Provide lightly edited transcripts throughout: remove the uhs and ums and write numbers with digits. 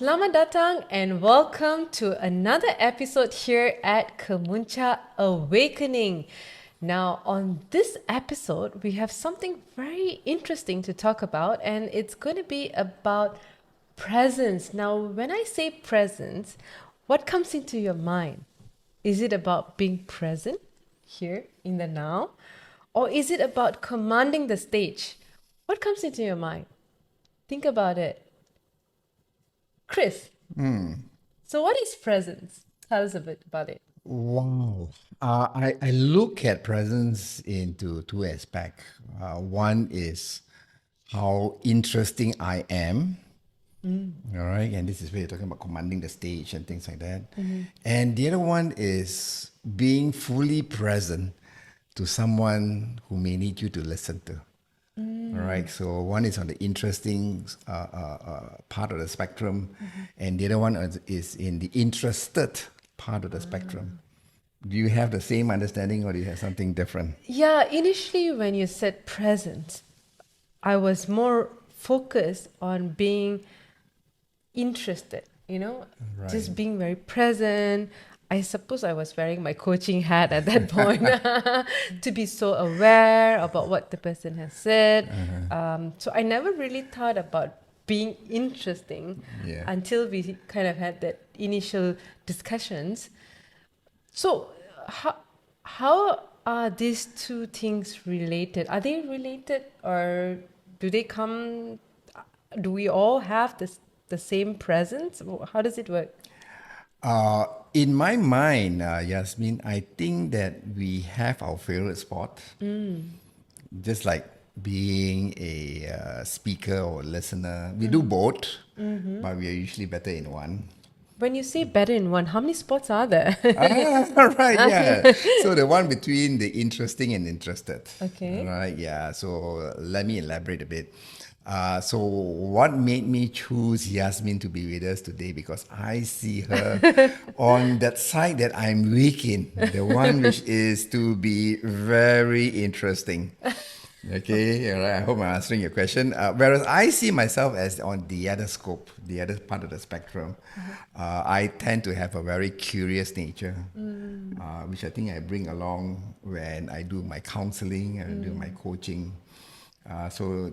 Selamat datang and welcome to another episode here at Kemuncak Awakening. Now, on this episode, we have something very interesting to talk about, and it's going to be about presence. Now, when I say presence, what comes into your mind? Is it about being present here in the now? Or is it about commanding the stage? What comes into your mind? Think about it. Chris, so what is presence? Tell us a bit about it. Wow. I look at presence into two aspects. One is how interesting I am. All right. And this is where you're talking about commanding the stage and things like that. And the other one is being fully present to someone who may need you to listen to. All right. So one is on the interesting part of the spectrum, and the other one is in the interested part of the spectrum. Do you have the same understanding, or do you have something different? Yeah, initially when you said present, I was more focused on being interested, just being very present. I suppose I was wearing my coaching hat at that point to be so aware about what the person has said. So I never really thought about being interesting until we kind of had that initial discussions. So how are these two things related? Are they related, or do they come? Do we all have the same presence? How does it work? In my mind, Yasmin, I think that we have our favorite spot. Just like being a speaker or listener. We do both, but we are usually better in one. When you say better in one, how many spots are there? Right, yeah. So the one between the interesting and interested. Okay. Right, yeah. So let me elaborate a bit. So what made me choose Yasmin to be with us today? Because I see her on that side that I'm weak in, the one which is to be very interesting. Okay, all right. I hope I'm answering your question. Whereas I see myself as on the other scope, the other part of the spectrum. I tend to have a very curious nature, which I think I bring along when I do my counseling and do my coaching. So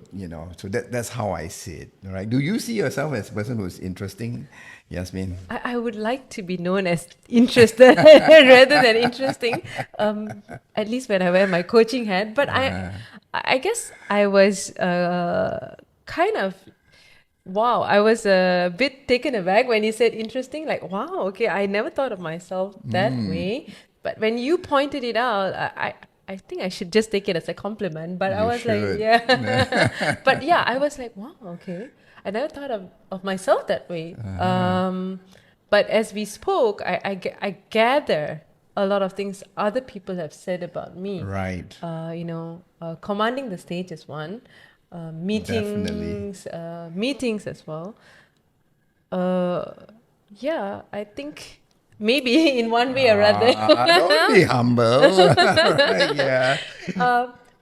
that's how I see it. All right. Do you see yourself as a person who's interesting, Yasmin? I would like to be known as interested rather than interesting. At least when I wear my coaching hat. But I guess I was kind of wow. I was a bit taken aback when you said interesting. Like wow, okay, I never thought of myself that way. But when you pointed it out, I think I should just take it as a compliment. But I You was like, should. yeah. But yeah, I was like, wow, okay. I never thought of myself that way. But as we spoke, I gather a lot of things other people have said about me. Right. Commanding the stage is one. Meetings as well. Yeah, I think maybe in one way or other. Don't be humble. Right, yeah.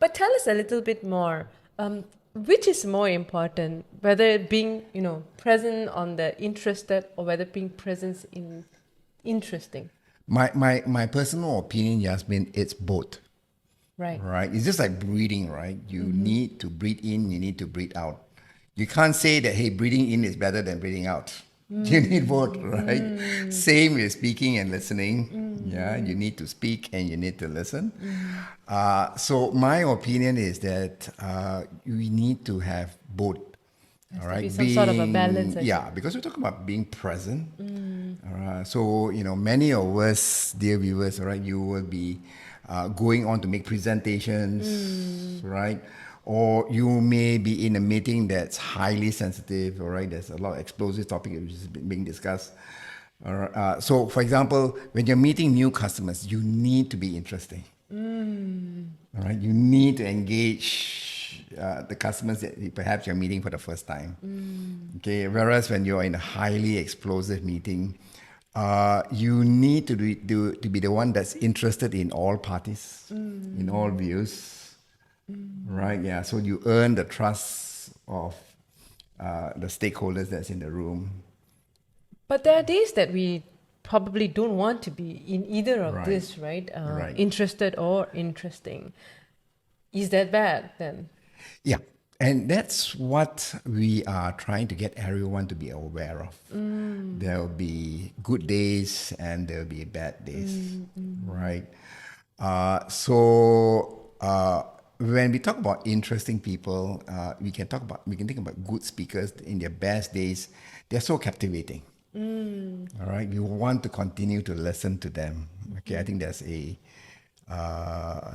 But tell us a little bit more. Which is more important, whether being, present on the interested or whether being present in interesting? My personal opinion, Yasmin, it's both. Right. Right. It's just like breathing, right? You need to breathe in, you need to breathe out. You can't say that, hey, breathing in is better than breathing out. You need both, right? Same with speaking and listening. Yeah, you need to speak and you need to listen. So my opinion is that we need to have both. All right, be some sort of a balance, I yeah, because we're talking about being present. So many of us, dear viewers, all right, you will be going on to make presentations, right? Or you may be in a meeting that's highly sensitive, all right? There's a lot of explosive topic which is being discussed. So, for example, when you're meeting new customers, you need to be interesting. All right, you need to engage the customers that perhaps you're meeting for the first time. Okay, whereas when you're in a highly explosive meeting, you need to be the one that's interested in all parties, in all views. Right, yeah. So you earn the trust of the stakeholders that's in the room. But there are days that we probably don't want to be in either of Right. this, right? Right. Interested or interesting. Is that bad then? Yeah. And that's what we are trying to get everyone to be aware of. There will be good days and there will be bad days, right? When we talk about interesting people, we can think about good speakers in their best days. They're so captivating. All right, we want to continue to listen to them. Okay, I think there's a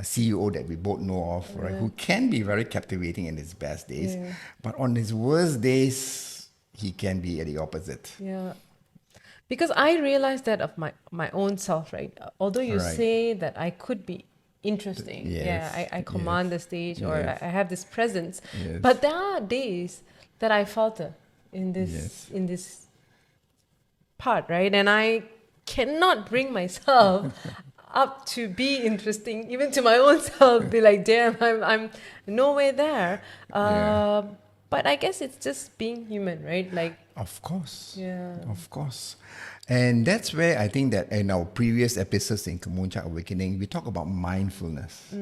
CEO that we both know of, right, who can be very captivating in his best days, Yeah. but on his worst days, he can be at the opposite. Yeah. Because I realized that of my own self, right? Although you Right. say that I could be interesting, Yes, I command the stage or yes. I have this presence, Yes. but there are days that I falter in Yes. this part, right? And I cannot bring myself up to be interesting, even to my own self. Be like, damn, I'm nowhere there. Yeah. But I guess it's just being human, right? Like, Of course. yeah. Of course. And that's where I think that in our previous episodes in Kemuncak Awakening, we talk about mindfulness,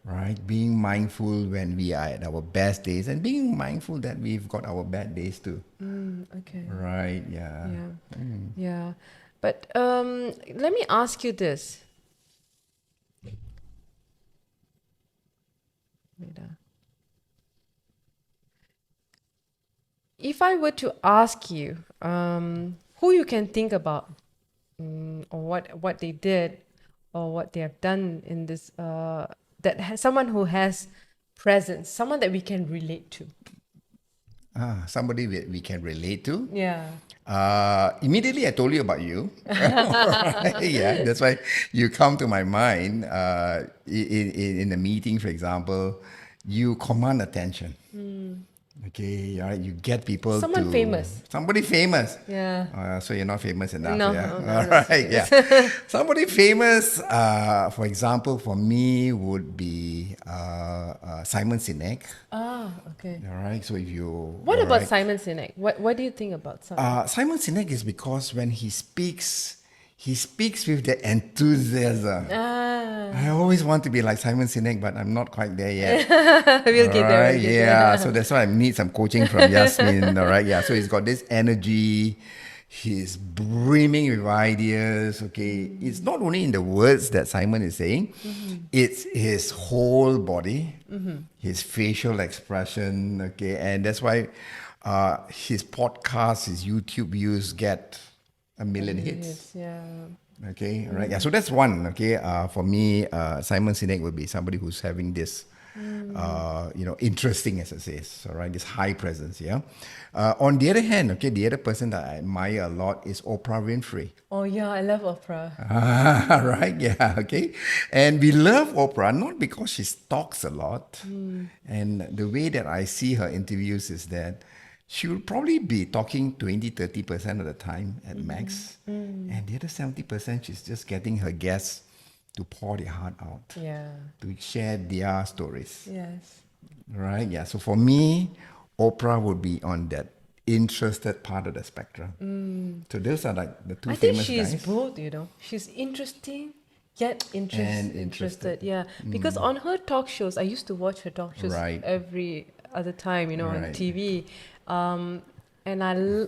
right? Being mindful when we are at our best days and being mindful that we've got our bad days too. Okay. Right, yeah. Yeah. Yeah. But let me ask you this. Wait, if I were to ask you who you can think about or what they did or what they have done in this that has someone who has presence, someone that we can relate to. Somebody we can relate to. Yeah. Immediately, I told you about you. Right? Yeah, that's why you come to my mind. In a meeting, for example, you command attention. Okay, all right, you get people Someone to famous. somebody famous. Yeah. So you're not famous enough. No, Yeah. no, All not right. Yeah. Somebody famous. For example, for me would be Simon Sinek. Okay. All right. So if you What all about right. Simon Sinek? What do you think about Simon? Simon Sinek is because when he speaks with the enthusiasm. I always want to be like Simon Sinek, but I'm not quite there yet. We'll get there. Alright, We'll get yeah. there. So that's why I need some coaching from Yasmin. All right, yeah. So he's got this energy. He's brimming with ideas. Okay, it's not only in the words that Simon is saying; it's his whole body, his facial expression. Okay, and that's why his podcast, his YouTube views get a million hits. Yes, yeah. Okay, all right. Yeah, so that's one. Okay, for me, Simon Sinek would be somebody who's having this, interesting, as it says. All right, this high presence. Yeah. On the other hand, okay, the other person that I admire a lot is Oprah Winfrey. Oh yeah, I love Oprah. Right. Yeah. Okay. And we love Oprah not because she talks a lot, and the way that I see her interviews is that she will probably be talking 20-30% of the time at max. And the other 70%, she's just getting her guests to pour their heart out, Yeah. to share their stories. Yes. Right? Yeah. So for me, Oprah would be on that interested part of the spectrum. So those are like the two I think famous she is guys. both, She's interesting yet And interested. Yeah. Because on her talk shows, I used to watch her talk shows Right. every other time, on Right. TV. And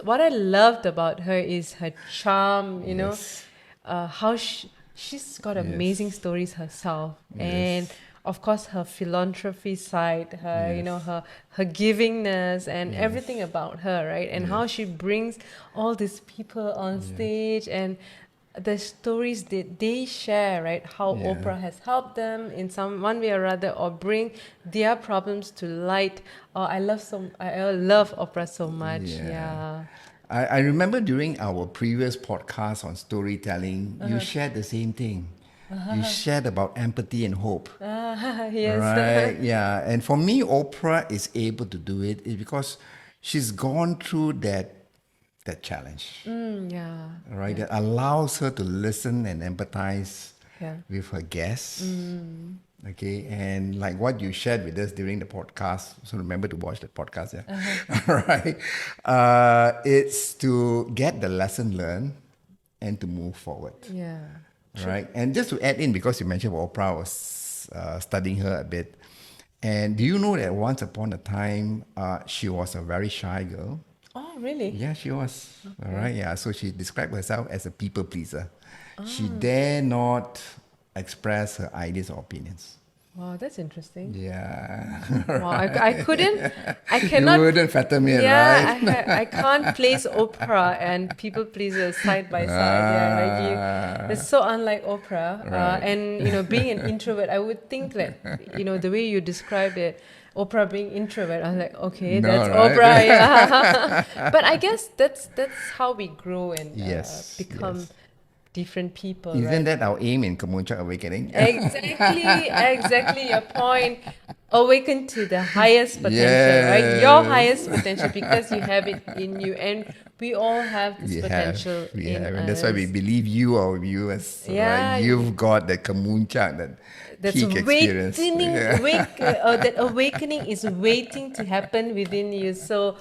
what I loved about her is her charm, Yes. how she's got amazing stories herself. And of course her philanthropy side, her her givingness and everything about her, right? And how she brings all these people on stage and the stories that they share, right? How Yeah. Oprah has helped them in some one way or other, or bring their problems to light. I love Oprah so much. Yeah. I remember during our previous podcast on storytelling, you shared the same thing. You shared about empathy and hope. Yes. Right? Yeah. And for me, Oprah is able to do it is because she's gone through that challenge. Yeah. Right? That allows her to listen and empathize Yeah. with her guests. Okay, and like what you shared with us during the podcast, so remember to watch that podcast, yeah. All right. It's to get the lesson learned and to move forward. Yeah. Right. And just to add in, because you mentioned Oprah, I was studying her a bit. And do you know that once upon a time, she was a very shy girl? Oh, really? Yeah, she was. Okay. All right. Yeah. So she described herself as a people pleaser. She dare not express her ideas or opinions. Wow, that's interesting. Yeah. Wow, I cannot. You wouldn't fathom it, Yeah, right? I can't place Oprah and people pleaser side by side. Yeah, like it's so unlike Oprah. Right. And being an introvert, I would think that the way you described it, Oprah being introvert, I was like, okay, No, that's right? Oprah. Yeah, but I guess that's how we grow and Yes, become yes. different people. Isn't right? that our aim in Kemuncak Awakening? Exactly your point. Awaken to the highest potential, right? Your highest potential, because you have it in you, and we all have this potential in and us. that's why we believe you, our viewers. Yeah, Right? You've got the Kemuncak, that that's peak experience. that awakening is waiting to happen within you. So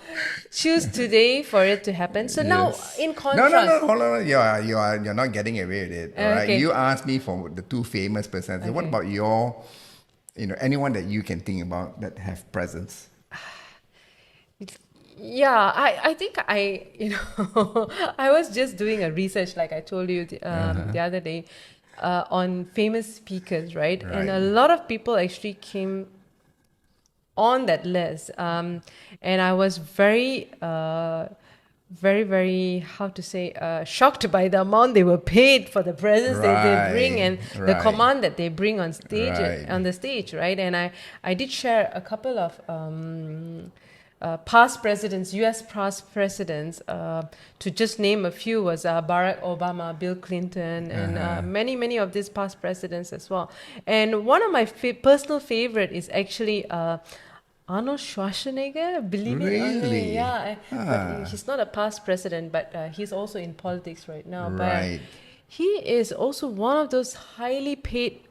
choose today for it to happen. So now, Yes. in No, contrast, hold on. You're not getting away with it. All right. Okay. You asked me for the two famous persons. What Okay. about your, anyone that you can think about that have presence? yeah, I think I was just doing a research, like I told you the other day, on famous speakers, right? And a Right. lot of people actually came on that list, and I was very, very, how to say, shocked by the amount they were paid for the presence that they bring and the Right. command that they bring on stage, Right. on the stage, right? And I did share a couple of past presidents, U.S. past presidents, to just name a few, was Barack Obama, Bill Clinton, and many of these past presidents as well. And one of my personal favorite is actually Arnold Schwarzenegger, believe it or not. Really? Yeah, but he's not a past president, but he's also in politics right now. Right. But he is also one of those highly paid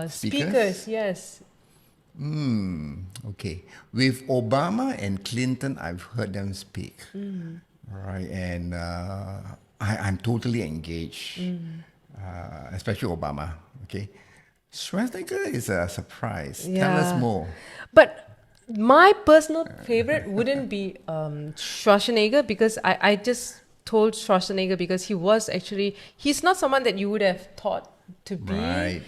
speakers. Yes. Okay. With Obama and Clinton, I've heard them speak. Right. And I'm totally engaged, especially Obama. Okay. Schwarzenegger is a surprise. Tell us more. But my personal favorite wouldn't be Schwarzenegger, because I just told Schwarzenegger because he's not someone that you would have thought to be Right.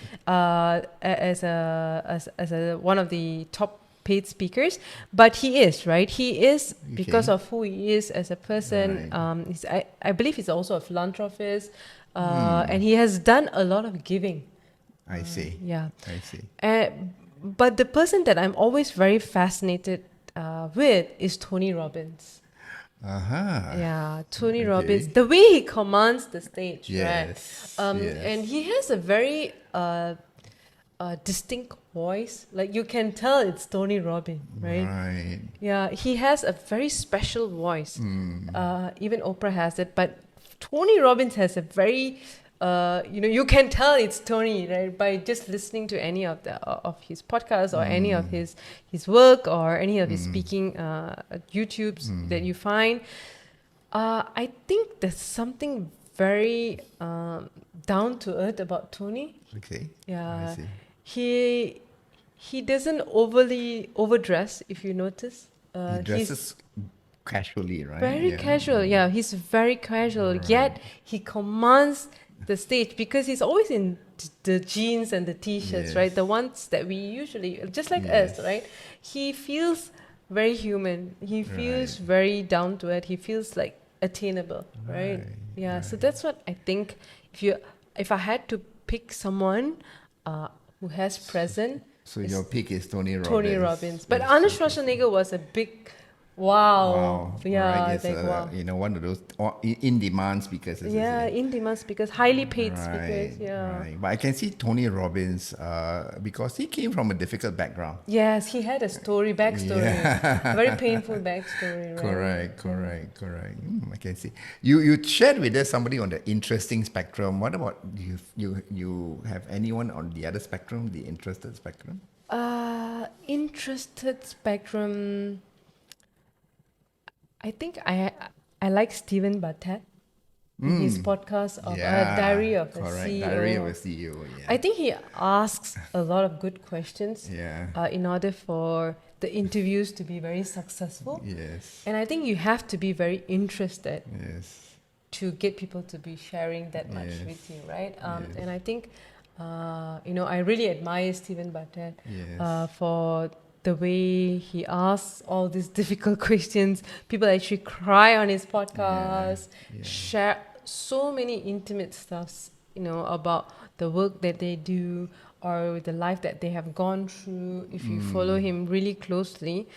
as a one of the top paid speakers, but he is, right? He is because of who he is as a person. Right. I believe he's also a philanthropist, and he has done a lot of giving. I see. Yeah. I see. But the person that I'm always very fascinated with is Tony Robbins. Yeah, Tony Robbins. The way he commands the stage, Yes. right? Yes. And he has a very distinct voice. Like you can tell it's Tony Robbins, right? Right. Yeah, he has a very special voice. Even Oprah has it, but Tony Robbins has a very you can tell it's Tony, right, by just listening to any of his podcasts or any of his work or any of his speaking YouTubes that you find. I think there's something very down to earth about Tony. Okay. Yeah, I see. he doesn't overly overdress. If you notice, He dresses casually, right? very casual. Yeah, he's very casual. Yet he commands the stage because he's always in the jeans and the t-shirts, Yes. right? The ones that we usually, just like us, right? He feels very human. He feels very down to earth. He feels like attainable, right? Yeah. So that's what I think. If I had to pick someone who has present, So your pick is Tony Robbins. Tony Robbins. But Arnold Schwarzenegger was a big Wow. Wow. All right. Yeah, Yes. like wow. One of those in demand speakers, as they Yeah, say. in demand speakers, highly paid speakers. Right. Yeah. Right. But I can see Tony Robbins, because he came from a difficult background. Yes, he had a backstory, a very Yeah. painful backstory, right? Correct. Correct. Correct. I can see. You shared with us somebody on the interesting spectrum. What about you have anyone on the other spectrum, the interested spectrum? Interested spectrum. I think I like Stephen Bartlett in his podcast of Yeah. Diary of a Correct. Diary of a CEO. CEO. I Yeah. think he asks a lot of good questions Yeah. in order for the interviews to be very successful. Yes. And I think you have to be very interested Yes. to get people to be sharing that much Yes. with you, right? Yes. And I think, I really admire Stephen Bartlett Yes. for the way he asks all these difficult questions. People actually cry on his podcast, Yeah. share so many intimate stuffs, about the work that they do or the life that they have gone through if you follow him really closely.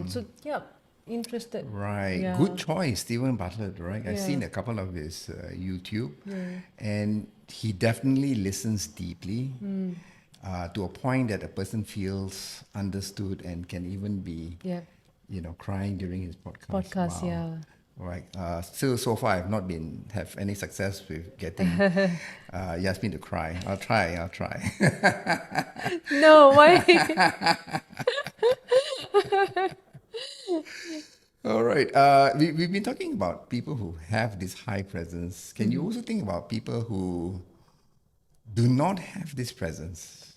So, yeah, interested. Right. Yeah. Good choice, Stephen Bartlett, right? I've Yeah. seen a couple of his YouTube, Yeah. and he definitely listens deeply to a point that a person feels understood and can even be, Yeah. crying during his podcast. Podcast, Wow. yeah. Right. Still, so far, I've not have any success with getting Yasmin to cry. I'll try. I'll try. No, why? All right. We've been talking about people who have this high presence. Can you also think about people who do not have this presence?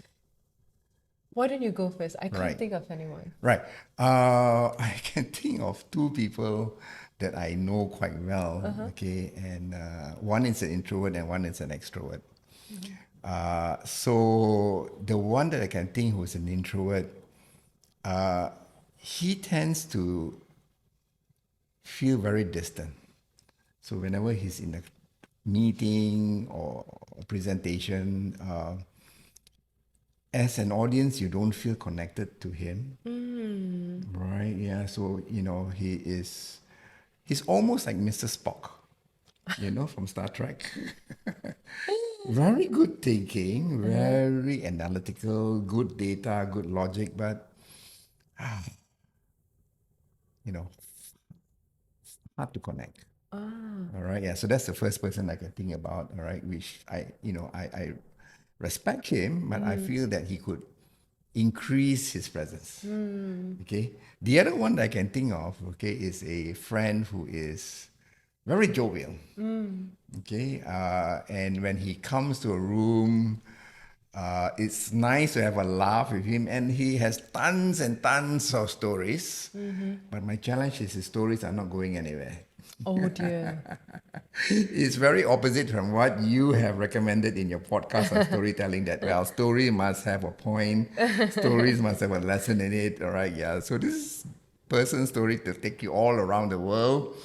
Why don't you go first? I can't Right. think of anyone. Right. I can think of two people that I know quite well. Okay, and one is an introvert and one is an extrovert. So the one that I can think who's an introvert, he tends to feel very distant. So whenever he's in a meeting or a presentation, as an audience, you don't feel connected to him, right? Yeah. So he's almost like Mr. Spock, from Star Trek. Very good thinking, very analytical, good data, good logic, but you know, hard to connect. All right, yeah. So that's the first person I can think about. All right, which I respect him, but I feel that he could increase his presence. Okay. The other one that I can think of, okay, is a friend who is very jovial. Okay, and when he comes to a room, it's nice to have a laugh with him, and he has tons and tons of stories. But my challenge is his stories are not going anywhere. Oh dear. It's very opposite from what you have recommended in your podcast on storytelling. That story must have a point, stories must have a lesson in it. All right, yeah. So this person's story to take you all around the world.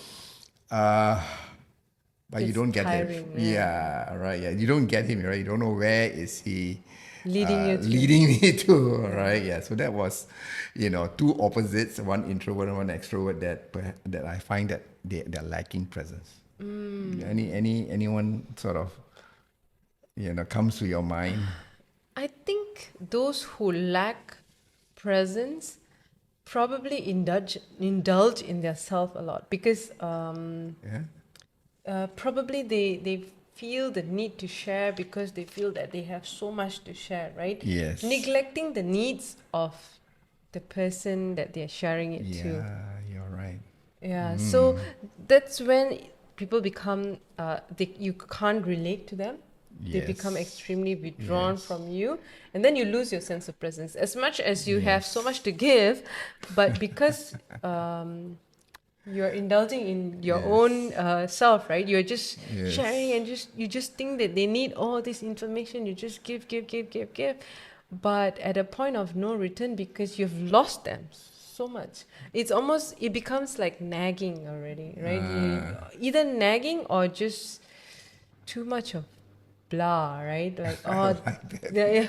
But you It's don't get tiring, him. Yeah, right. Yeah, you don't get him. Right. You don't know where is he Leading you to. leading me to. Right. Yeah. So that was, two opposites: one introvert and one extrovert. That I find that they're lacking presence. Anyone sort of, comes to your mind? I think those who lack presence probably indulge in their self a lot because Yeah. probably they feel the need to share because they feel that they have so much to share, right? Yes. Neglecting the needs of the person that they're sharing it to. Yeah, you're right. Yeah, so that's when people become, you can't relate to them. They become Yes. extremely withdrawn Yes. from you, and then you lose your sense of presence. As much as you have so much to give, but because you're indulging in your Yes. own self, right? You're just Yes. sharing, and you just think that they need all this information. You just give, but at a point of no return because you've lost them so much. It becomes like nagging already, right? Either nagging or just too much of blah, right? Like, oh, yeah.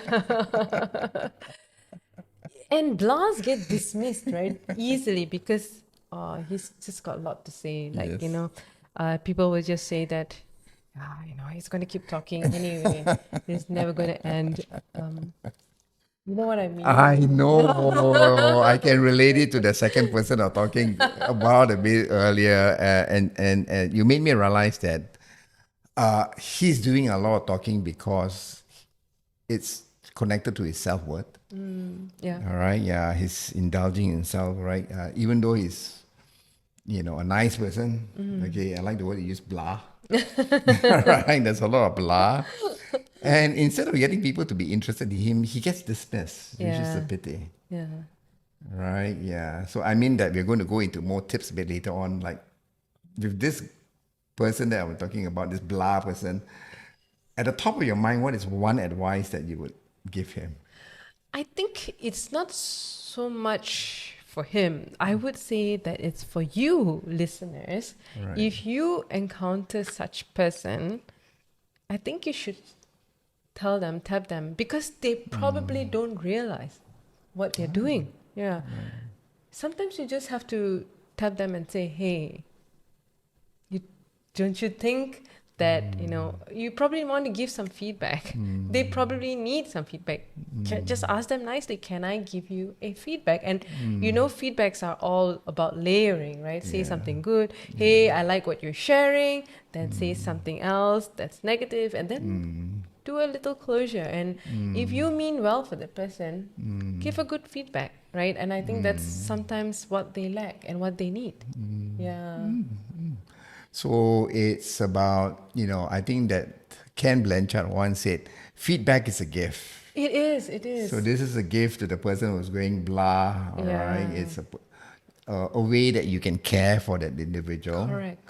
And blahs get dismissed, right? Easily because he's just got a lot to say. Like, Yes. people will just say that, he's going to keep talking anyway. It's never going to end. You know what I mean? I know. I can relate it to the second person of talking about a bit earlier, and you made me realize that he's doing a lot of talking because it's connected to his self-worth. Yeah. All right, yeah, he's indulging himself, right? Even though he's, a nice person. Okay, I like the word you use, blah. Right, there's a lot of blah. And instead of getting people to be interested in him, he gets dismissed, which is a Yeah. pity. Yeah. Right, yeah. So I mean that we're going to go into more tips a bit later on, like with this person that I'm talking about, this blah person. At the top of your mind, what is one advice that you would give him? I think it's not so much for him. I would say that it's for you, listeners. Right. If you encounter such person, I think you should tell them, tap them, because they probably don't realize what they're doing. Yeah. Sometimes you just have to tap them and say, hey, don't you think that, you probably want to give some feedback. They probably need some feedback. Just ask them nicely, can I give you a feedback? And feedbacks are all about layering, right? Say something good. Hey, I like what you're sharing. Then say something else that's negative, and then do a little closure. And if you mean well for the person, give a good feedback, right? And I think that's sometimes what they lack and what they need. Yeah. So it's about, I think that Ken Blanchard once said, feedback is a gift. It is. So this is a gift to the person who's going blah, all right? It's a way that you can care for that individual. Correct.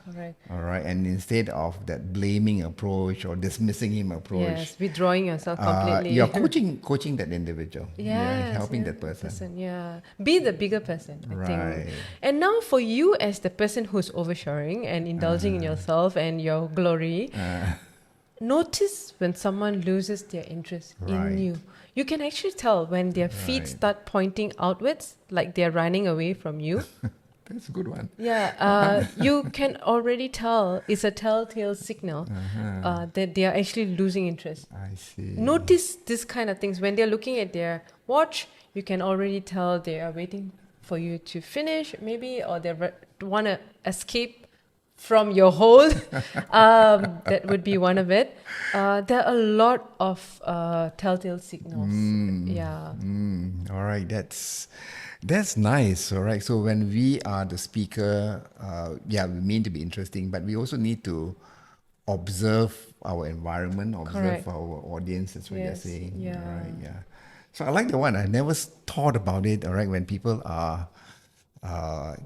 All right, and instead of that blaming approach or dismissing him approach, Yes, withdrawing yourself completely. you're coaching that individual. Yes, helping that person. Yeah, be the bigger person, I Right. think. And now for you as the person who's oversharing and indulging in yourself and your glory, notice when someone loses their interest in Right. you. You can actually tell when their feet start pointing outwards, like they're running away from you. That's a good one. Yeah, you can already tell it's a telltale signal that they are actually losing interest. I see. Notice this kind of things. When they're looking at their watch, you can already tell they are waiting for you to finish, maybe, or they want to escape from your hold. That would be one of it. There are a lot of telltale signals. Yeah. All right, that's nice. All right. So when we are the speaker, we mean to be interesting, but we also need to observe our environment, observe Correct. our audience. That's what you're Yes, saying. yeah. All right. Yeah. So I like the one. I never thought about it. All right. When people are,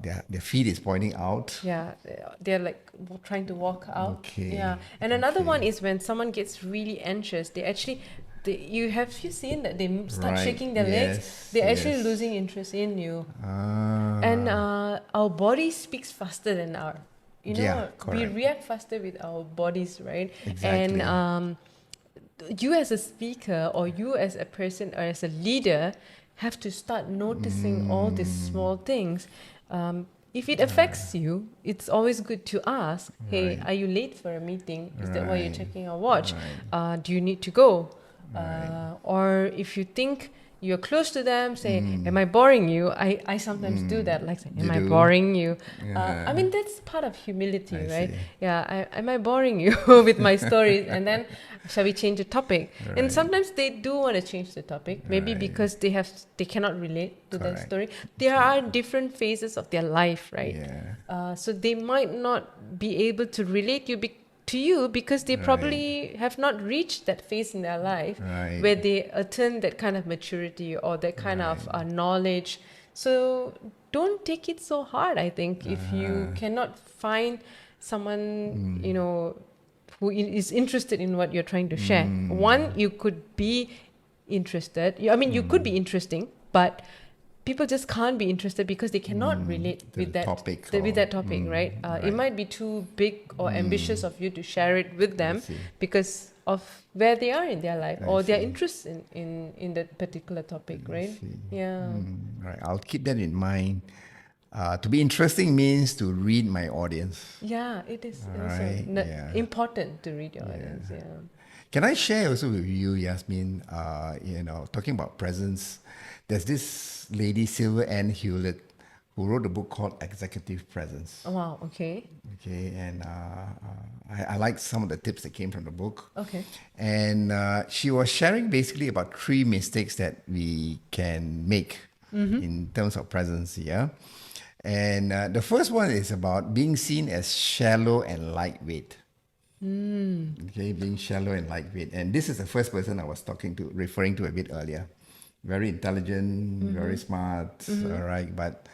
their feet is pointing out. Yeah, they're like trying to walk out. Okay, Yeah, and another okay. one is when someone gets really anxious. They actually, you seen that they start Right, shaking their legs. yes, They're actually yes. losing interest in you. Ah. And our body speaks faster than we correct. react faster with our bodies, right? Exactly. And you as a speaker or you as a person or as a leader have to start noticing all these small things. If it affects you, it's always good to ask, hey, Right. are you late for a meeting? Is that why you're Right. checking your watch? Right. Do you need to go? Right. Or if you think you're close to them, say, am I boring you? I sometimes do that, like, say, am You I do? boring you? Yeah. I mean, that's part of humility, I right? see. Yeah, am I boring you with my stories? And then, shall we change the topic? And Right. sometimes they do want to change the topic, maybe Right. because they cannot relate to that Correct. story. There are different phases of their life, right? Yeah. So they might not be able to relate to you because they Right. probably have not reached that phase in their life Right. where they attain that kind of maturity or that kind of knowledge. So don't take it so hard, I think, if you cannot find someone, who is interested in what you're trying to share. One, you could be interested. You could be interesting, but people just can't be interested because they cannot relate The with that topic with or- that topic, right? It might be too big or ambitious of you to share it with them see. because of where they are in their life I or their see. interest in that particular topic, right? see. Yeah. Right. I'll keep that in mind. To be interesting means to read my audience. Yeah, it is also Right, yeah. important to read your audience. Yeah. Can I share also with you, Yasmin? Talking about presence, there's this lady, Silver Ann Hewlett, who wrote a book called Executive Presence. Oh, wow. Okay. Okay, and I like some of the tips that came from the book. Okay. And she was sharing basically about 3 mistakes that we can make in terms of presence. Yeah, and the first one is about being seen as shallow and lightweight. Okay, being shallow and lightweight. And this is the first person I was referring to a bit earlier. Very intelligent, very smart, all right. But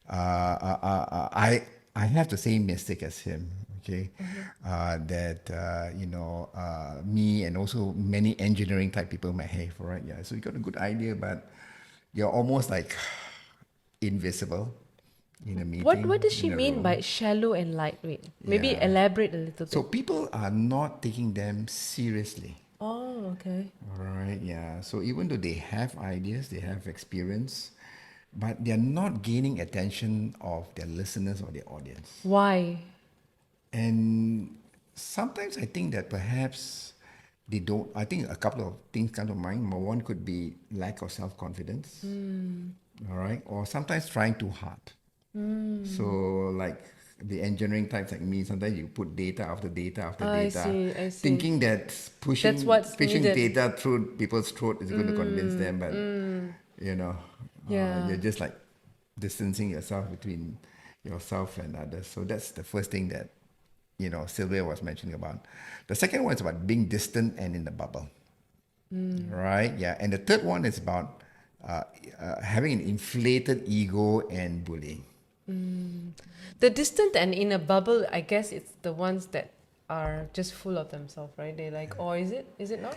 I have the same mistake as him. Okay, me and also many engineering type people might have. All right, yeah. So you got a good idea, but you're almost like invisible in a meeting. What does she in a mean room. by shallow and lightweight? Maybe Yeah. elaborate a little bit. So people are not taking them seriously. Oh, okay. All right, yeah. So even though they have ideas, they have experience, but they're not gaining attention of their listeners or their audience. Why? And sometimes I think that perhaps they don't. I think a couple of things come to mind. Number one could be lack of self-confidence. All right, or sometimes trying too hard. So like the engineering types like me, sometimes you put data after data after I data, see. thinking that pushing That's what's needed. data through people's throat is going to convince them, but Yeah. you're just like distancing yourself between yourself and others. So that's the first thing that Sylvia was mentioning about. The second one is about being distant and in the bubble, right? Yeah, and the third one is about having an inflated ego and bullying. The distant and in a bubble, I guess it's the ones that are just full of themselves, right? They like, oh, is it? Is it not?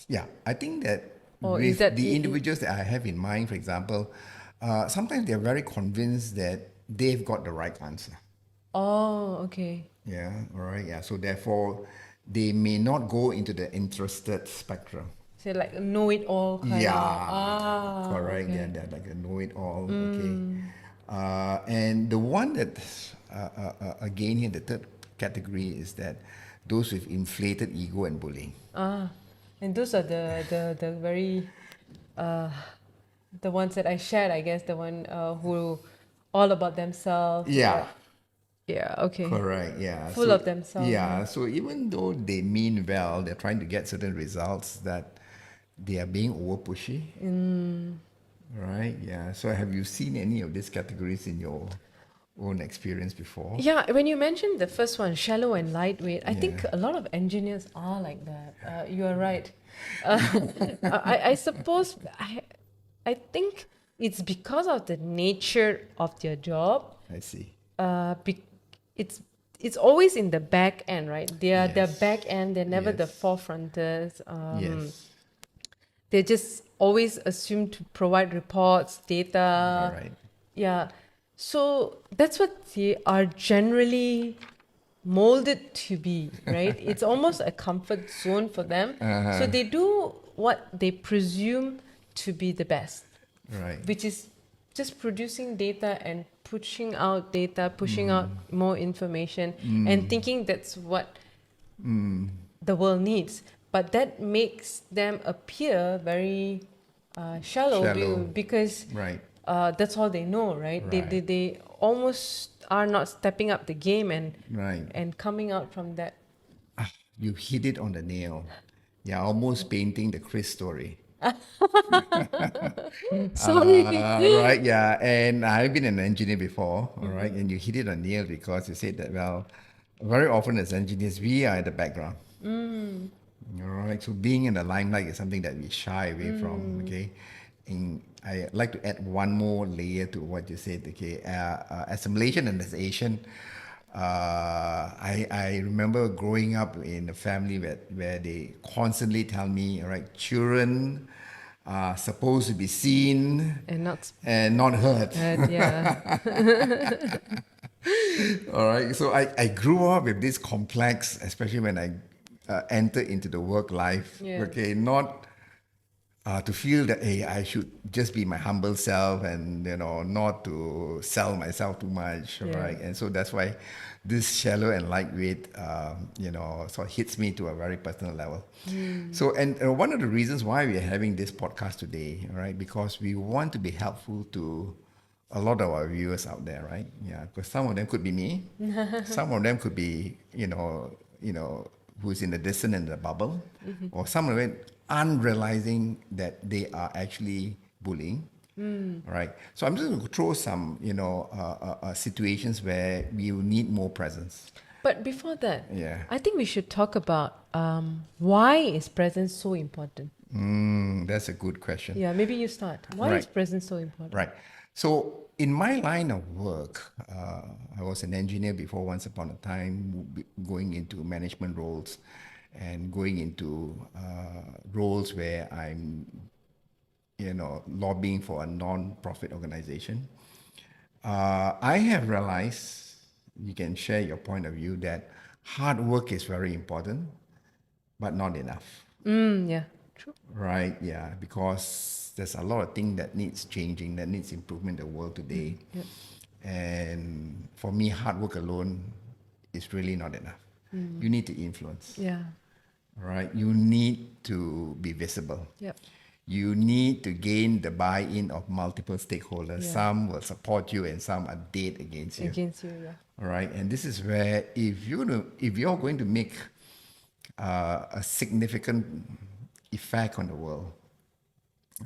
Yeah, I think that Or with is that the individuals that I have in mind, for example, sometimes they're very convinced that they've got the right answer. Oh, okay. Yeah, all right, yeah. So therefore, they may not go into the interested spectrum. So like a know-it-all kind Yeah, of. correct. Okay. Yeah, they're like a know-it-all. Okay, and the one that again here, the third category is that those with inflated ego and bullying. And those are the very the ones that I shared, I guess, the one who all about themselves. Yeah. Yeah, okay. Correct. Yeah. Full of themselves. Yeah. So even though they mean well, they're trying to get certain results that they are being over pushy. Right. Yeah. So have you seen any of these categories in your own experience before? Yeah, when you mentioned the first one, shallow and lightweight, I think a lot of engineers are like that. You are right. I suppose I think it's because of the nature of their job. I see. It's always in the back end, right? They're Yes. back end. They're never the Yes. forefronters. Yes. They just always assume to provide reports, data. All right. Yeah. So that's what they are generally molded to be, right? It's almost a comfort zone for them. So they do what they presume to be the best, Right. which is just producing data and pushing out data, pushing out more information, and thinking that's what the world needs. But that makes them appear very shallow. Because Right. that's all they know, right? Right. They almost are not stepping up the game Right. and coming out from that. You hit it on the nail. You're almost painting the Chris story. Sorry. Right, yeah. And I've been an engineer before, all right, and you hit it on the nail because you said that, well, very often as engineers, we are at the background. All right, so being in the limelight is something that we shy away from, okay? And I like to add one more layer to what you said, okay? As a Malaysian and as Asian, I remember growing up in a family where they constantly tell me, all right, children are supposed to be seen And not and not heard. yeah. All right, so I grew up with this complex, especially when I entered into the work life. Yeah. Okay, not to feel that, hey, I should just be my humble self and, not to sell myself too much, right? And so that's why this shallow and lightweight, sort of hits me to a very personal level. So, and one of the reasons why we are having this podcast today, right? Because we want to be helpful to a lot of our viewers out there, right? Yeah, because some of them could be me, some of them could be, who's in the distance in the bubble, or some of it unrealizing that they are actually bullying, right? So I'm just going to throw some, situations where we will need more presence. But before that, I think we should talk about why is presence so important? That's a good question. Yeah, maybe you start. Why is presence so important? Right. So in my line of work, I was an engineer before once upon a time, going into management roles and going into roles where I'm, lobbying for a non-profit organization. I have realized, you can share your point of view, that hard work is very important, but not enough. Yeah, true. Right, yeah, because there's a lot of things that needs changing, that needs improvement in the world today. And for me, hard work alone is really not enough. You need to influence. Yeah. Right? You need to be visible. You need to gain the buy-in of multiple stakeholders. Some will support you and some are dead against you. All right, and this is where if you're going to make a significant effect on the world,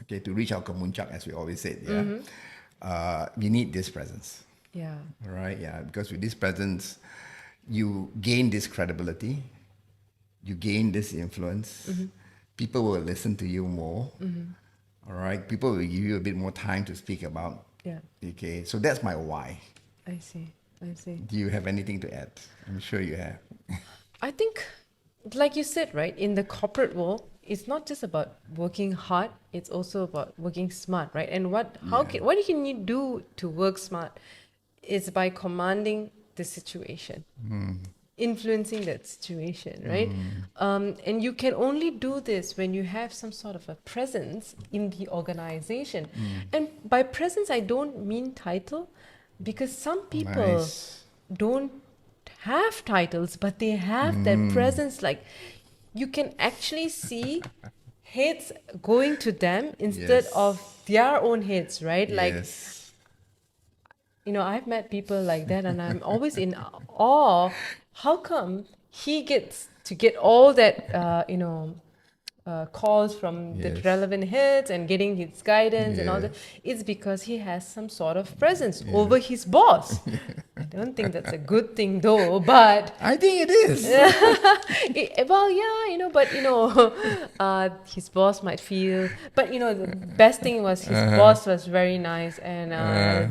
okay, to reach our Kemuncak, as we always said, we need this presence. Yeah. Right, yeah, because with this presence, you gain this credibility, you gain this influence, people will listen to you more, all right, people will give you a bit more time to speak about. Okay, so that's my why. I see. Do you have anything to add? I'm sure you have. I think, like you said, right, in the corporate world, it's not just about working hard, it's also about working smart, right? And what can you do to work smart? It's by commanding the situation, influencing that situation, right? And you can only do this when you have some sort of a presence in the organization. And by presence, I don't mean title, because some people don't have titles, but they have that presence. Like, you can actually see heads going to them instead of their own heads, right? Like, I've met people like that, and I'm always in awe. How come he gets to get all that, calls from the relevant heads and getting his guidance and all that? It's because he has some sort of presence over his boss. I don't think that's a good thing, though, but I think it is. But his boss might feel. But the best thing was his boss was very nice, and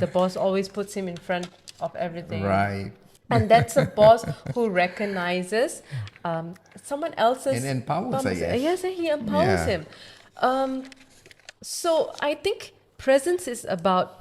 the boss always puts him in front of everything. Right. And that's a boss who recognizes someone else's... And empowers, I guess. Yes, he empowers him. So I think presence is about...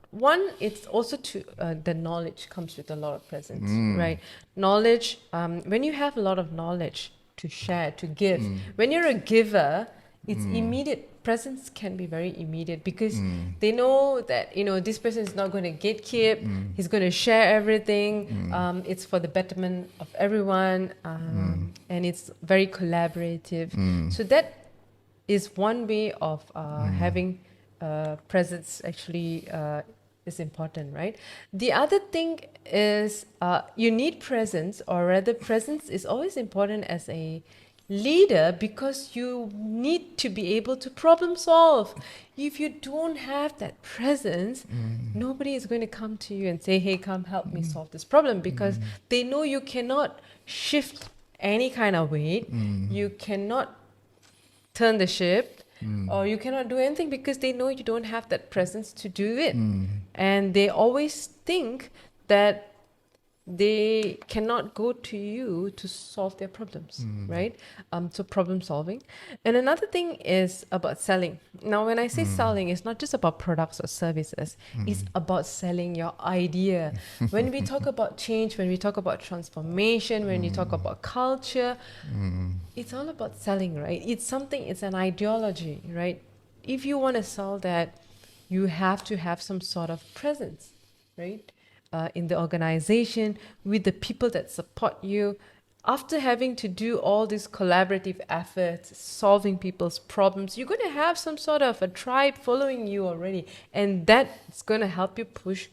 One, it's also the knowledge comes with a lot of presence, right? Knowledge, when you have a lot of knowledge to share, to give, when you're a giver, it's immediate. Presence can be very immediate because they know that, this person is not going to gatekeep, he's going to share everything, it's for the betterment of everyone, and it's very collaborative. So that is one way of having presence actually is important, right? The other thing is you need presence, or rather presence is always important as a leader, because you need to be able to problem solve. If you don't have that presence, nobody is going to come to you and say, hey, come help me solve this problem, because they know you cannot shift any kind of weight, you cannot turn the ship, or you cannot do anything, because they know you don't have that presence to do it. And they always think that they cannot go to you to solve their problems, right? So problem solving. And another thing is about selling. Now, when I say selling, it's not just about products or services. It's about selling your idea. When we talk about change, when we talk about transformation, when we talk about culture, it's all about selling, right? It's an ideology, right? if you want to sell that, you have to have some sort of presence, right? In the organization, with the people that support you. After having to do all these collaborative efforts, solving people's problems, you're going to have some sort of a tribe following you already. And that's going to help you push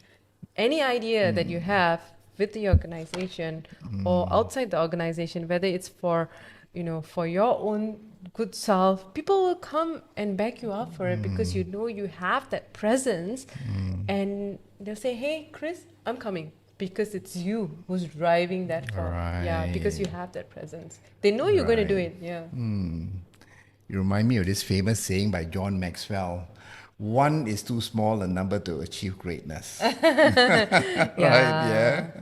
any idea that you have with the organization or outside the organization, whether it's for, for your own good self. People will come and back you up for it because you know you have that presence, and they'll say, "Hey, Chris, I'm coming." Because it's you who's driving that forward. Right. Yeah, because you have that presence. They know you're going to do it. Yeah. You remind me of this famous saying by John Maxwell: "One is too small a number to achieve greatness." Right? Yeah.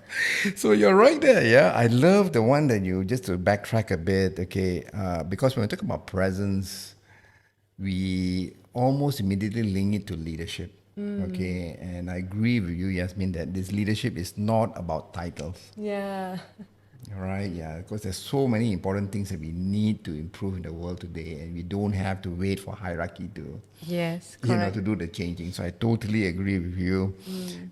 So you're right there. Yeah. I love the one that you, just to backtrack a bit. Okay. Because when we talk about presence, we almost immediately link it to leadership. Okay, and I agree with you, Yasmin, that this leadership is not about titles. Yeah. Right, yeah, because there's so many important things that we need to improve in the world today, and we don't have to wait for hierarchy to, Yes, correct. to do the changing. So I totally agree with you.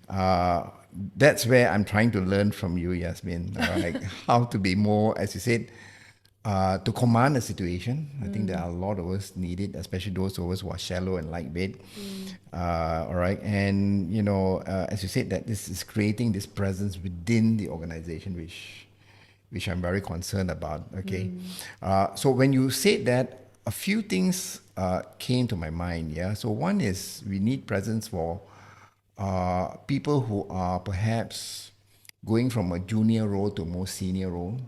That's where I'm trying to learn from you, Yasmin, like how to be more, as you said, to command a situation. I think there are a lot of us need it, especially those of us who are shallow and lightweight. All right, and as you said, that this is creating this presence within the organization, which I'm very concerned about. Okay, so when you said that, a few things came to my mind. Yeah, so one is we need presence for people who are perhaps going from a junior role to a more senior role.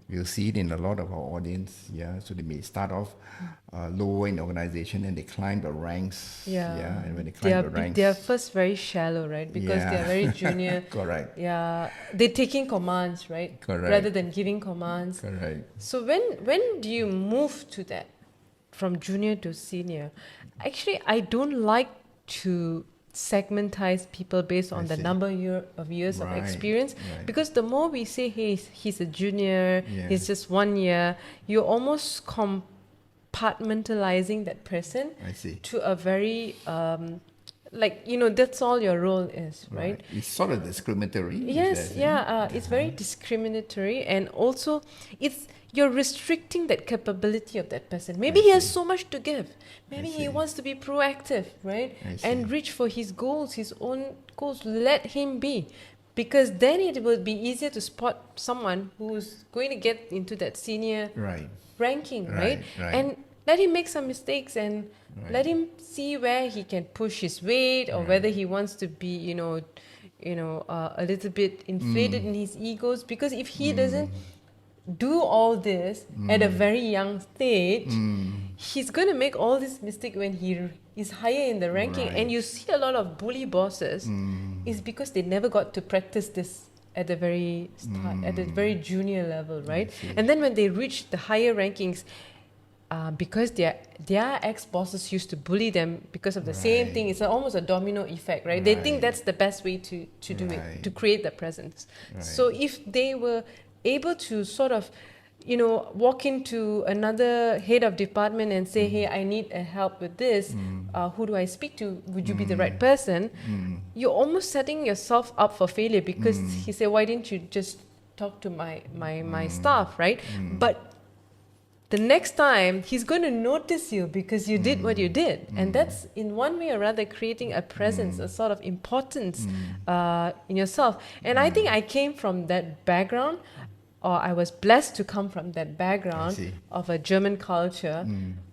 We'll see it in a lot of our audience. Yeah, so they may start off lower in the organization and they climb the ranks. Yeah. And when they climb the ranks, they're first very shallow, right? Because they're very junior. Correct. Yeah, they're taking commands, right? Correct. Rather than giving commands. Correct. So when do you move to that, from junior to senior? Actually, I don't like to segmentize people based on the number of years of experience, because the more we say, hey, he's a junior, he's just 1 year, you're almost compartmentalizing that person to a very that's all your role is, right? It's sort of discriminatory. Yes, it's very discriminatory, and also you're restricting that capability of that person. Maybe he has so much to give. Maybe he wants to be proactive, right? And reach for his goals, his own goals. Let him be. Because then it will be easier to spot someone who's going to get into that senior ranking, right? And let him make some mistakes, and let him see where he can push his weight, or whether he wants to be, a little bit inflated in his egos. Because if he doesn't do all this at a very young stage, he's going to make all this mistake when he is higher in the ranking. And you see a lot of bully bosses is because they never got to practice this at the very start, at the very junior level, right? And then when they reach the higher rankings, because their ex-bosses used to bully them because of the same thing, it's almost a domino effect, right? They think that's the best way to do it, to create that presence. So if they were able to sort of, walk into another head of department and say, hey, I need help with this. Who do I speak to? Would you be the right person? You're almost setting yourself up for failure, because he said, why didn't you just talk to my staff, right? But the next time he's going to notice you because you did what you did. And that's, in one way or other, creating a presence, a sort of importance in yourself. And I think I came from that background, or I was blessed to come from that background of a German culture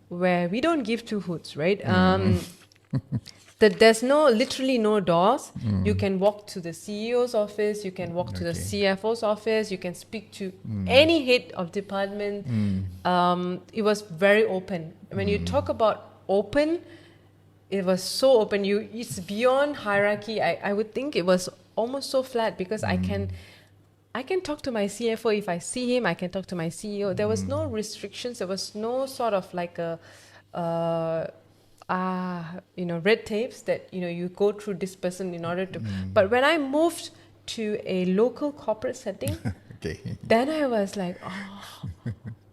where we don't give two hoots, right? There's literally no doors. You can walk to the CEO's office, you can walk to the CFO's office, you can speak to any head of department. It was very open. When you talk about open, it was so open. It's beyond hierarchy. I would think it was almost so flat, because I can talk to my CFO if I see him. I can talk to my CEO. There was no restrictions. There was no sort of like red tapes that, you go through this person in order to. But when I moved to a local corporate setting, then I was like,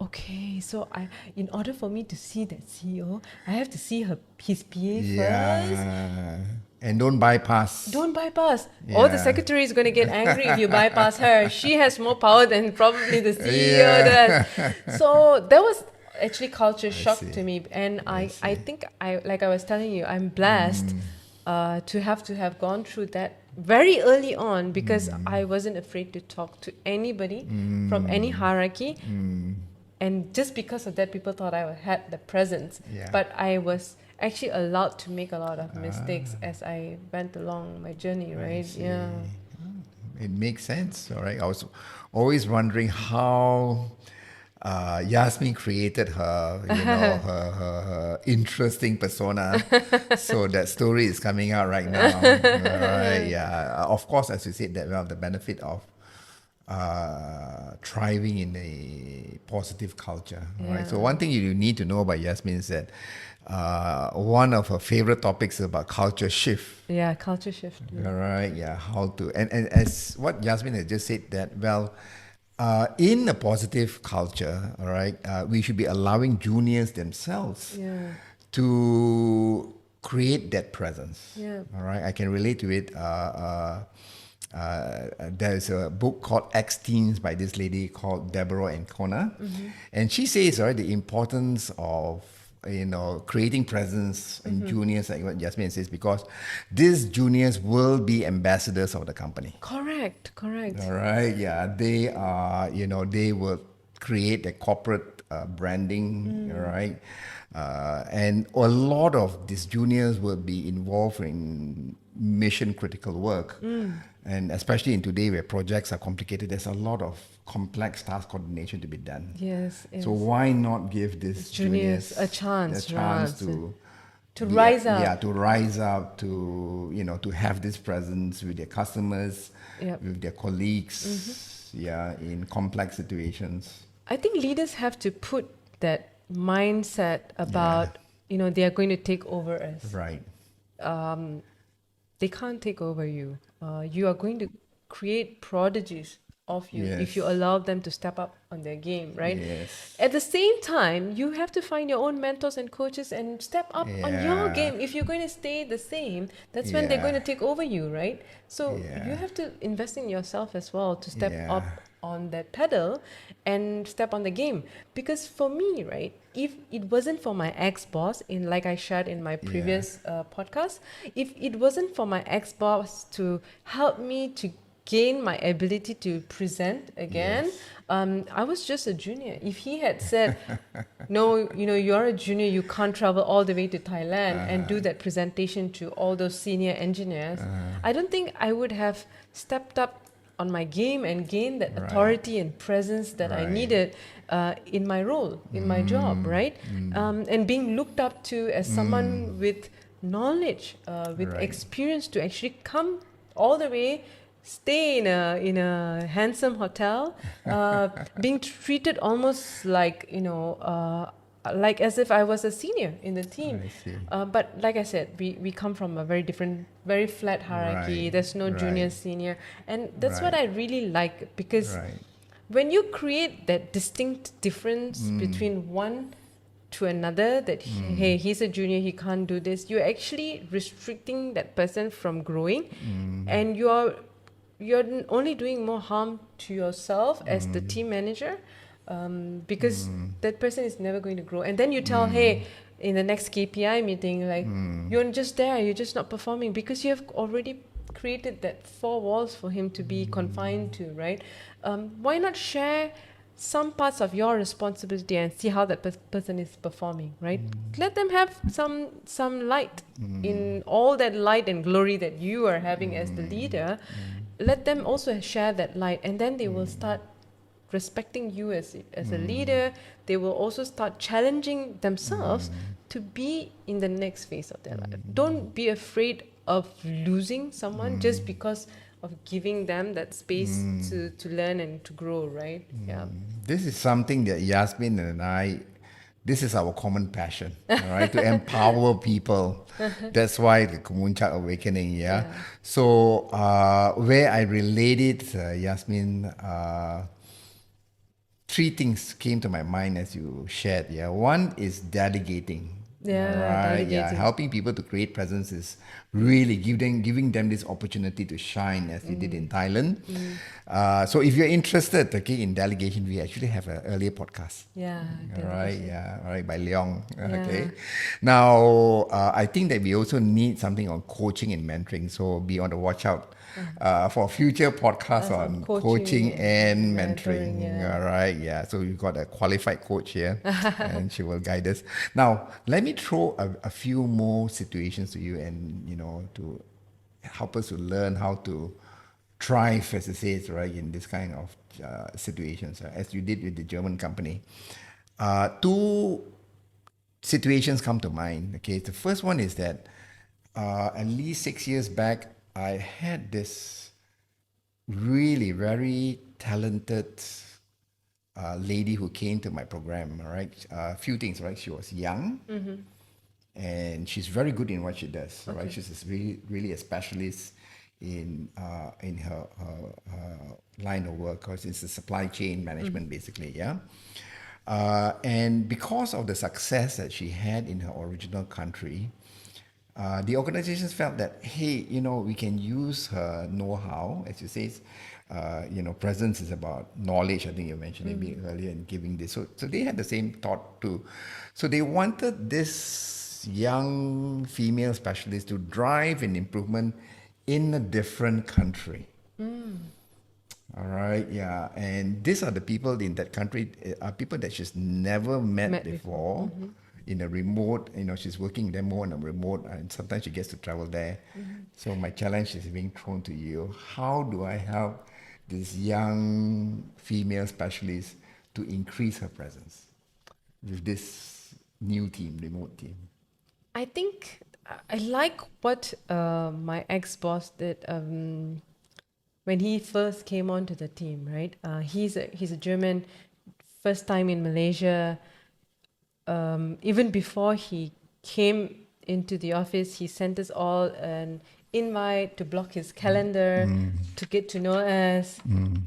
okay, so in order for me to see that CEO, I have to see his PA first. Yeah. And don't bypass. Don't bypass. Or the Yeah. secretary is going to get angry if you bypass her. She has more power than probably the CEO Yeah. does. So that was actually culture shock see. to me. And I see. think like I was telling you, I'm blessed to have gone through that very early on, because I wasn't afraid to talk to anybody from any hierarchy. And just because of that, people thought I had the presence. Yeah. But I was actually allowed to make a lot of mistakes as I went along my journey, right? Yeah. It makes sense, all right? I was always wondering how Yasmin created her, her interesting persona. So that story is coming out right now. Right? Yeah. Of course, as you said, that we have the benefit of thriving in a positive culture. Right. So one thing you need to know about Yasmin is that one of her favorite topics is about culture shift. Yeah, culture shift. All right. Yeah. How to and as what Yasmin has just said that in a positive culture, all right, we should be allowing juniors themselves to create that presence. Yeah. All right. I can relate to it. There's a book called X-Teens by this lady called Deborah Ancona. And she says, right, the importance of creating presence in juniors, like what Yasmin says, because these juniors will be ambassadors of the company. Correct. All right, yeah, they are, they will create a corporate branding, all right, and a lot of these juniors will be involved in mission critical work. And especially in today where projects are complicated, there's a lot of complex task coordination to be done. Yes. So why not give these juniors a chance to rise up? Yeah, to rise up, to to have this presence with their customers, with their colleagues, in complex situations. I think leaders have to put that mindset about they are going to take over us. Right. They can't take over you. You are going to create prodigies of you if you allow them to step up on their game, right? Yes. At the same time, you have to find your own mentors and coaches and step up on your game. If you're going to stay the same, that's when they're going to take over you, right? So you have to invest in yourself as well to step up on that pedal and step on the game. Because for me, right, if it wasn't for my ex-boss, like I shared in my previous podcast, if it wasn't for my ex-boss to help me to gain my ability to present again, I was just a junior. If he had said, no, you're a junior, you can't travel all the way to Thailand and do that presentation to all those senior engineers, I don't think I would have stepped up on my game and gain that authority and presence that I needed in my role, in my job, right? And being looked up to as someone with knowledge, with experience to actually come all the way, stay in a handsome hotel, being treated almost like like as if I was a senior in the team. But like I said, we come from a very different, very flat hierarchy. There's no junior, senior. And that's what I really like, because when you create that distinct difference between one to another, that hey, he's a junior, he can't do this, you're actually restricting that person from growing. And you're only doing more harm to yourself as the team manager, because that person is never going to grow. And then you tell, hey, in the next KPI meeting, like, you're just there, you're just not performing, because you have already created that 4 walls for him to be confined to, right? Why not share some parts of your responsibility and see how that person is performing, right? Let them have some light in all that light and glory that you are having as the leader. Let them also share that light, and then they will start respecting you as a leader. They will also start challenging themselves to be in the next phase of their life. Don't be afraid of losing someone just because of giving them that space to learn and to grow, right? This is something that Yasmin and I, this is our common passion, all right, to empower people. That's why the Kemuncak Awakening, So where I related, Yasmin, three things came to my mind as you shared. Yeah, one is delegating. Yeah, All right. Yeah, delegating. helping people to create presence is really giving them this opportunity to shine, as you did in Thailand. So if you're interested, okay, in delegation, we actually have an earlier podcast. Yeah, All right, delegation. yeah, all right, by Leong. Okay. Yeah. Now, I think that we also need something on coaching and mentoring. So be on the watch out for future podcasts As on on coaching coaching and and mentoring, mentoring. yeah. All right, yeah. So we've got a qualified coach here, and she will guide us. Now, let me throw a few more situations to you, and to help us to learn how to thrive, as it says, right, in this kind of situations, as you did with the German company. Two situations come to mind. Okay, the first one is that at least 6 years back, I had this really very talented lady who came to my program. All right, a few things. Right, she was young, and she's very good in what she does. Right, Okay. she's really a specialist in her line of work, because it's a supply chain management basically. Yeah. And because of the success that she had in her original country, the organizations felt that, hey, we can use her know-how, as you say. Presence is about knowledge. I think you mentioned it earlier, and giving this. So they had the same thought too. So they wanted this young female specialist to drive an improvement in a different country. All right, yeah. And these are the people in that country, are people that she's never met Met before. before in a remote, she's working there more on a remote, and sometimes she gets to travel there. So my challenge is being thrown to you. How do I help this young female specialist to increase her presence with this new team, remote team? I think I like what my ex-boss did when he first came onto the team, right? He's a German, first time in Malaysia. Even before he came into the office, he sent us all an invite to block his calendar, to get to know us,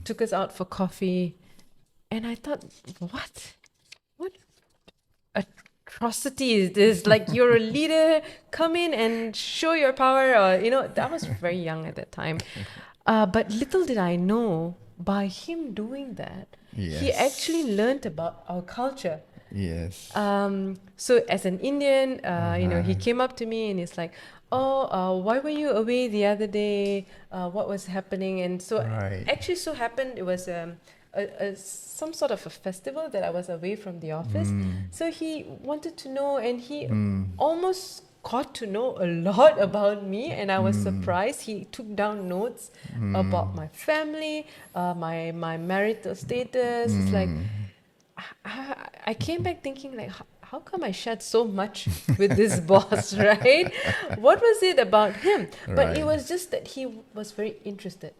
took us out for coffee. And I thought, what atrocity is this? Like, you're a leader, come in and show your power. Or, I was very young at that time. But little did I know, by him doing that, he Yes. actually learned about our culture. Yes. So as an Indian, he came up to me and he's like, "Oh, why were you away the other day? What was happening?" And so Right. actually, so happened it was some sort of a festival that I was away from the office. So he wanted to know, and he almost got to know a lot about me, and I was surprised. He took down notes about my family, my marital status. It's like I came back thinking, like, how come I shared so much with this boss, right? What was it about him? But it Right. was just that he was very interested.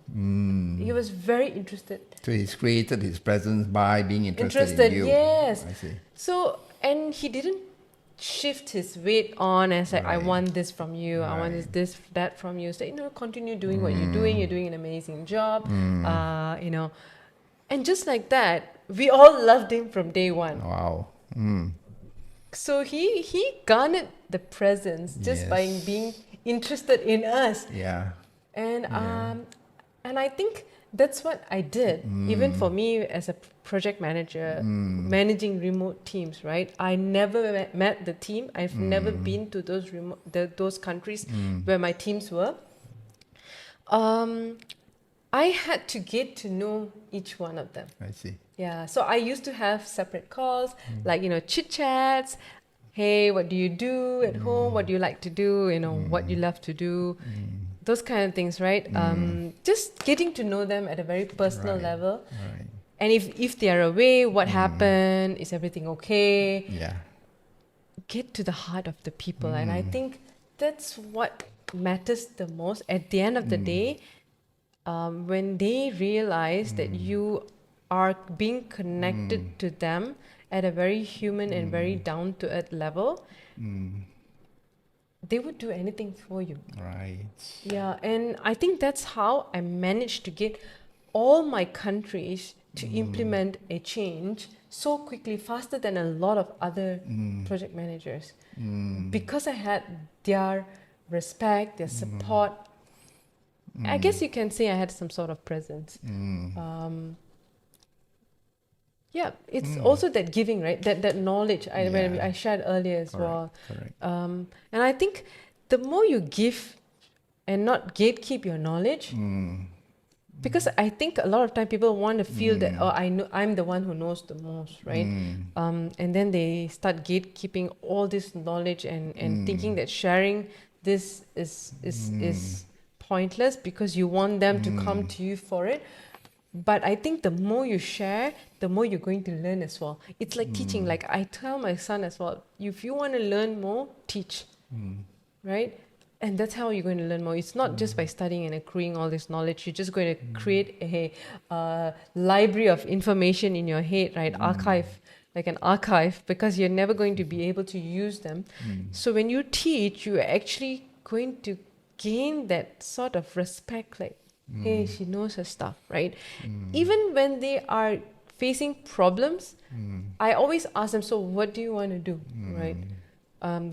He was very interested. So he's created his presence by being interested in you. Yes. I see. So, and he didn't shift his weight on and say, I Right. want this from you, I want Right. that from you. So, continue doing what you're doing an amazing job, and just like that, we all loved him from day one. Wow. So he garnered the presence just by Yes. being interested in us. Yeah. And I think that's what I did. Even for me as a project manager, managing remote teams, right? I never met the team. I've never been to those countries where my teams were. I had to get to know each one of them. I see. Yeah, so I used to have separate calls, like, chit chats. Hey, what do you do at home? What do you like to do? What you love to do? Those kind of things, right? Just getting to know them at a very personal Right. level. Right. And if they are away, what happened? Is everything okay? Yeah. Get to the heart of the people. And I think that's what matters the most at the end of the day. When they realize that you are being connected to them at a very human and very down-to-earth level, they would do anything for you. Right. Yeah, and I think that's how I managed to get all my countries to implement a change so quickly, faster than a lot of other project managers. Because I had their respect, their support. I guess you can say I had some sort of presence. Yeah, it's also that giving, right? That knowledge I shared earlier as well. Correct. And I think the more you give and not gatekeep your knowledge, because I think a lot of time people want to feel that, oh, I know I'm the one who knows the most, right? And then they start gatekeeping all this knowledge and thinking that sharing this is pointless because you want them to come to you for it. But I think the more you share, the more you're going to learn as well. It's like teaching. Like I tell my son as well, if you want to learn more, teach, right? And that's how you're going to learn more. It's not just by studying and accruing all this knowledge. You're just going to create a library of information in your head, right? Archive, like an archive, because you're never going to be able to use them. So when you teach, you're actually going to gain that sort of respect, like, hey, she knows her stuff, right? Even when they are facing problems, I always ask them, so what do you want to do, right?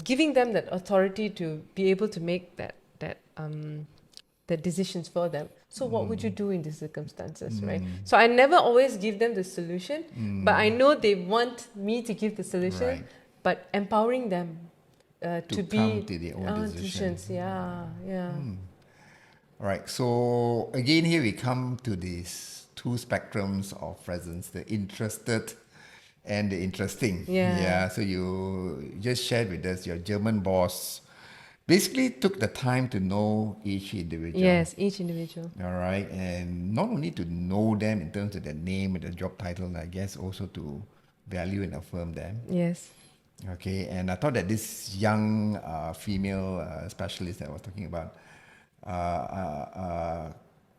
Giving them that authority to be able to make the decisions for them. So what would you do in these circumstances, right? So I never always give them the solution, but I know they want me to give the solution, Right. but empowering them to come be to their own decisions. Yeah. All right. So again, here we come to these two spectrums of presence: the interested and the interesting. Yeah. So you just shared with us your German boss basically took the time to know each individual. Yes, each individual. All right, and not only to know them in terms of their name and their job title, I guess also to value and affirm them. Yes. Okay, and I thought that this young female specialist that I was talking about,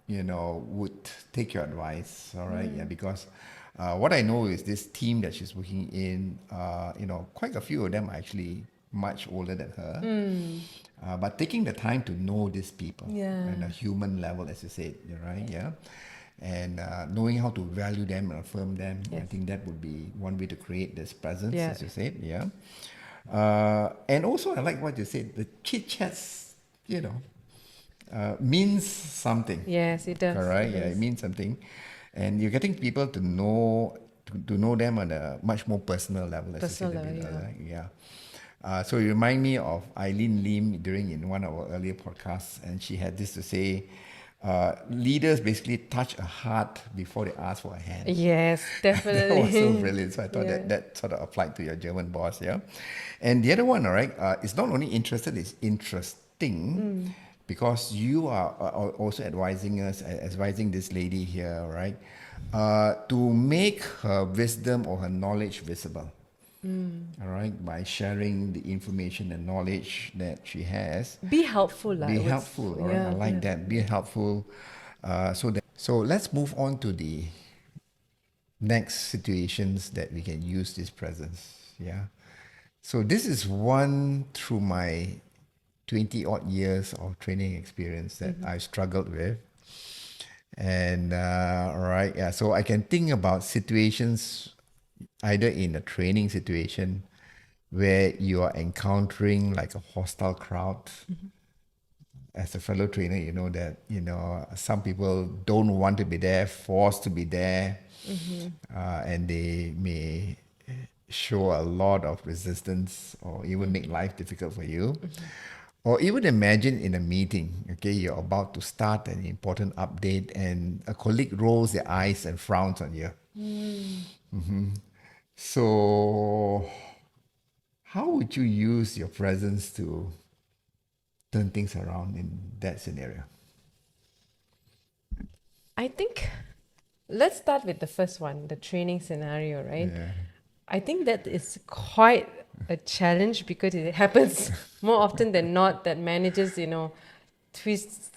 would take your advice, all right? Yeah, because what I know is this team that she's working in, quite a few of them are actually much older than her. But taking the time to know these people on a human level, as you said, right? Yeah. And knowing how to value them and affirm them, I think that would be one way to create this presence, as you said, and also I like what you said, the chit-chats, means something. Yes, it does. All right, it means something. And you're getting people to know them on a much more personal level, as you said a bit earlier. So you remind me of Eileen Lim in one of our earlier podcasts, and she had this to say, leaders basically touch a heart before they ask for a hand. Yes, definitely. That was so brilliant. So I thought that sort of applied to your German boss, And the other one, all right, it's not only interested, it's interesting, because you are also advising this lady here, right, to make her wisdom or her knowledge visible. All right, by sharing the information and knowledge that she has. Be helpful. Be helpful, all right? I like that. Be helpful. So let's move on to the next situations that we can use this presence. So this is one through my 20-odd years of training experience that I struggled with. And so I can think about situations either in a training situation where you are encountering like a hostile crowd. As a fellow trainer, you know that, some people don't want to be there, forced to be there, and they may show a lot of resistance or even make life difficult for you. Or even imagine in a meeting, okay, you're about to start an important update and a colleague rolls their eyes and frowns on you. So how would you use your presence to turn things around in that scenario? I think let's start with the first one, the training scenario, right? I think that is quite a challenge because it happens more often than not that managers, twist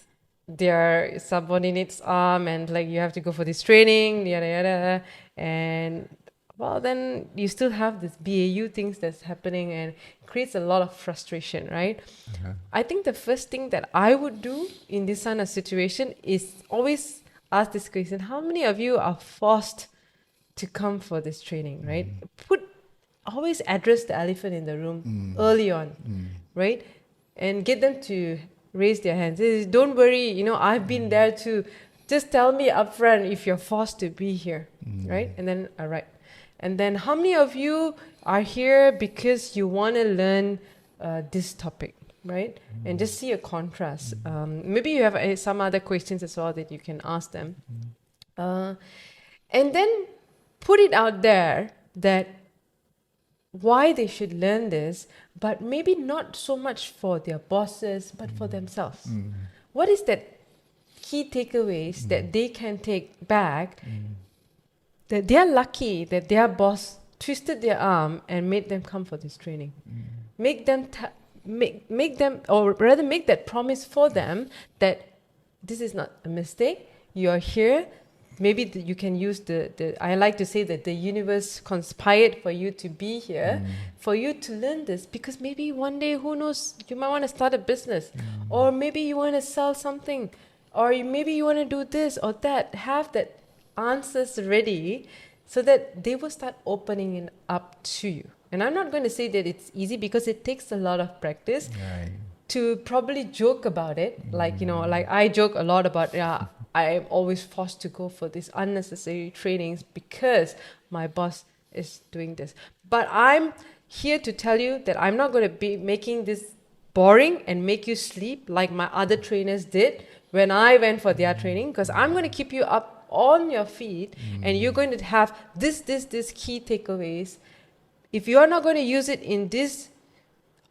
their subordinate's arm and like you have to go for this training, yada yada, and well, then you still have this BAU things that's happening and it creates a lot of frustration, right? I think the first thing that I would do in this kind of situation is always ask this question: how many of you are forced to come for this training, right? Always address the elephant in the room early on, right? And get them to raise their hands. Don't worry, I've been there too. Just tell me upfront if you're forced to be here, right? And then, all right. And then how many of you are here because you want to learn this topic, right? And just see a contrast. Maybe you have some other questions as well that you can ask them. And then put it out there that why they should learn this, but maybe not so much for their bosses, but for themselves. What is that key takeaways that they can take back that they're lucky that their boss twisted their arm and made them come for this training? Make them, make them, or rather make that promise for them that this is not a mistake. You're here. Maybe you can use I like to say that the universe conspired for you to be here, for you to learn this, because maybe one day, who knows, you might want to start a business, or maybe you want to sell something, or maybe you want to do this or that. Have that answers ready so that they will start opening it up to you. And I'm not going to say that it's easy, because it takes a lot of practice to probably joke about it. Like I joke a lot about, I'm always forced to go for these unnecessary trainings because my boss is doing this. But I'm here to tell you that I'm not going to be making this boring and make you sleep like my other trainers did when I went for their training, because I'm going to keep you up on your feet, and you're going to have this key takeaways. If you are not going to use it in this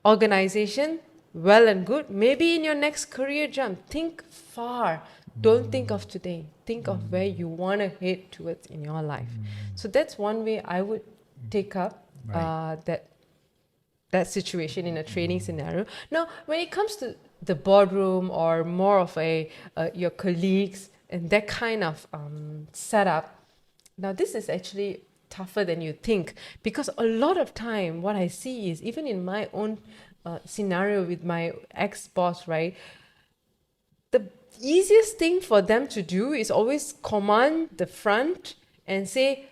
organization, well and good. Maybe in your next career jump, think far. Don't think of today. Think of where you want to head towards in your life. So that's one way I would take up that situation in a training scenario. Now, when it comes to the boardroom or more of your colleagues and that kind of setup, now this is actually tougher than you think, because a lot of time what I see is, even in my own scenario with my ex-boss, right? The easiest thing for them to do is always command the front and say,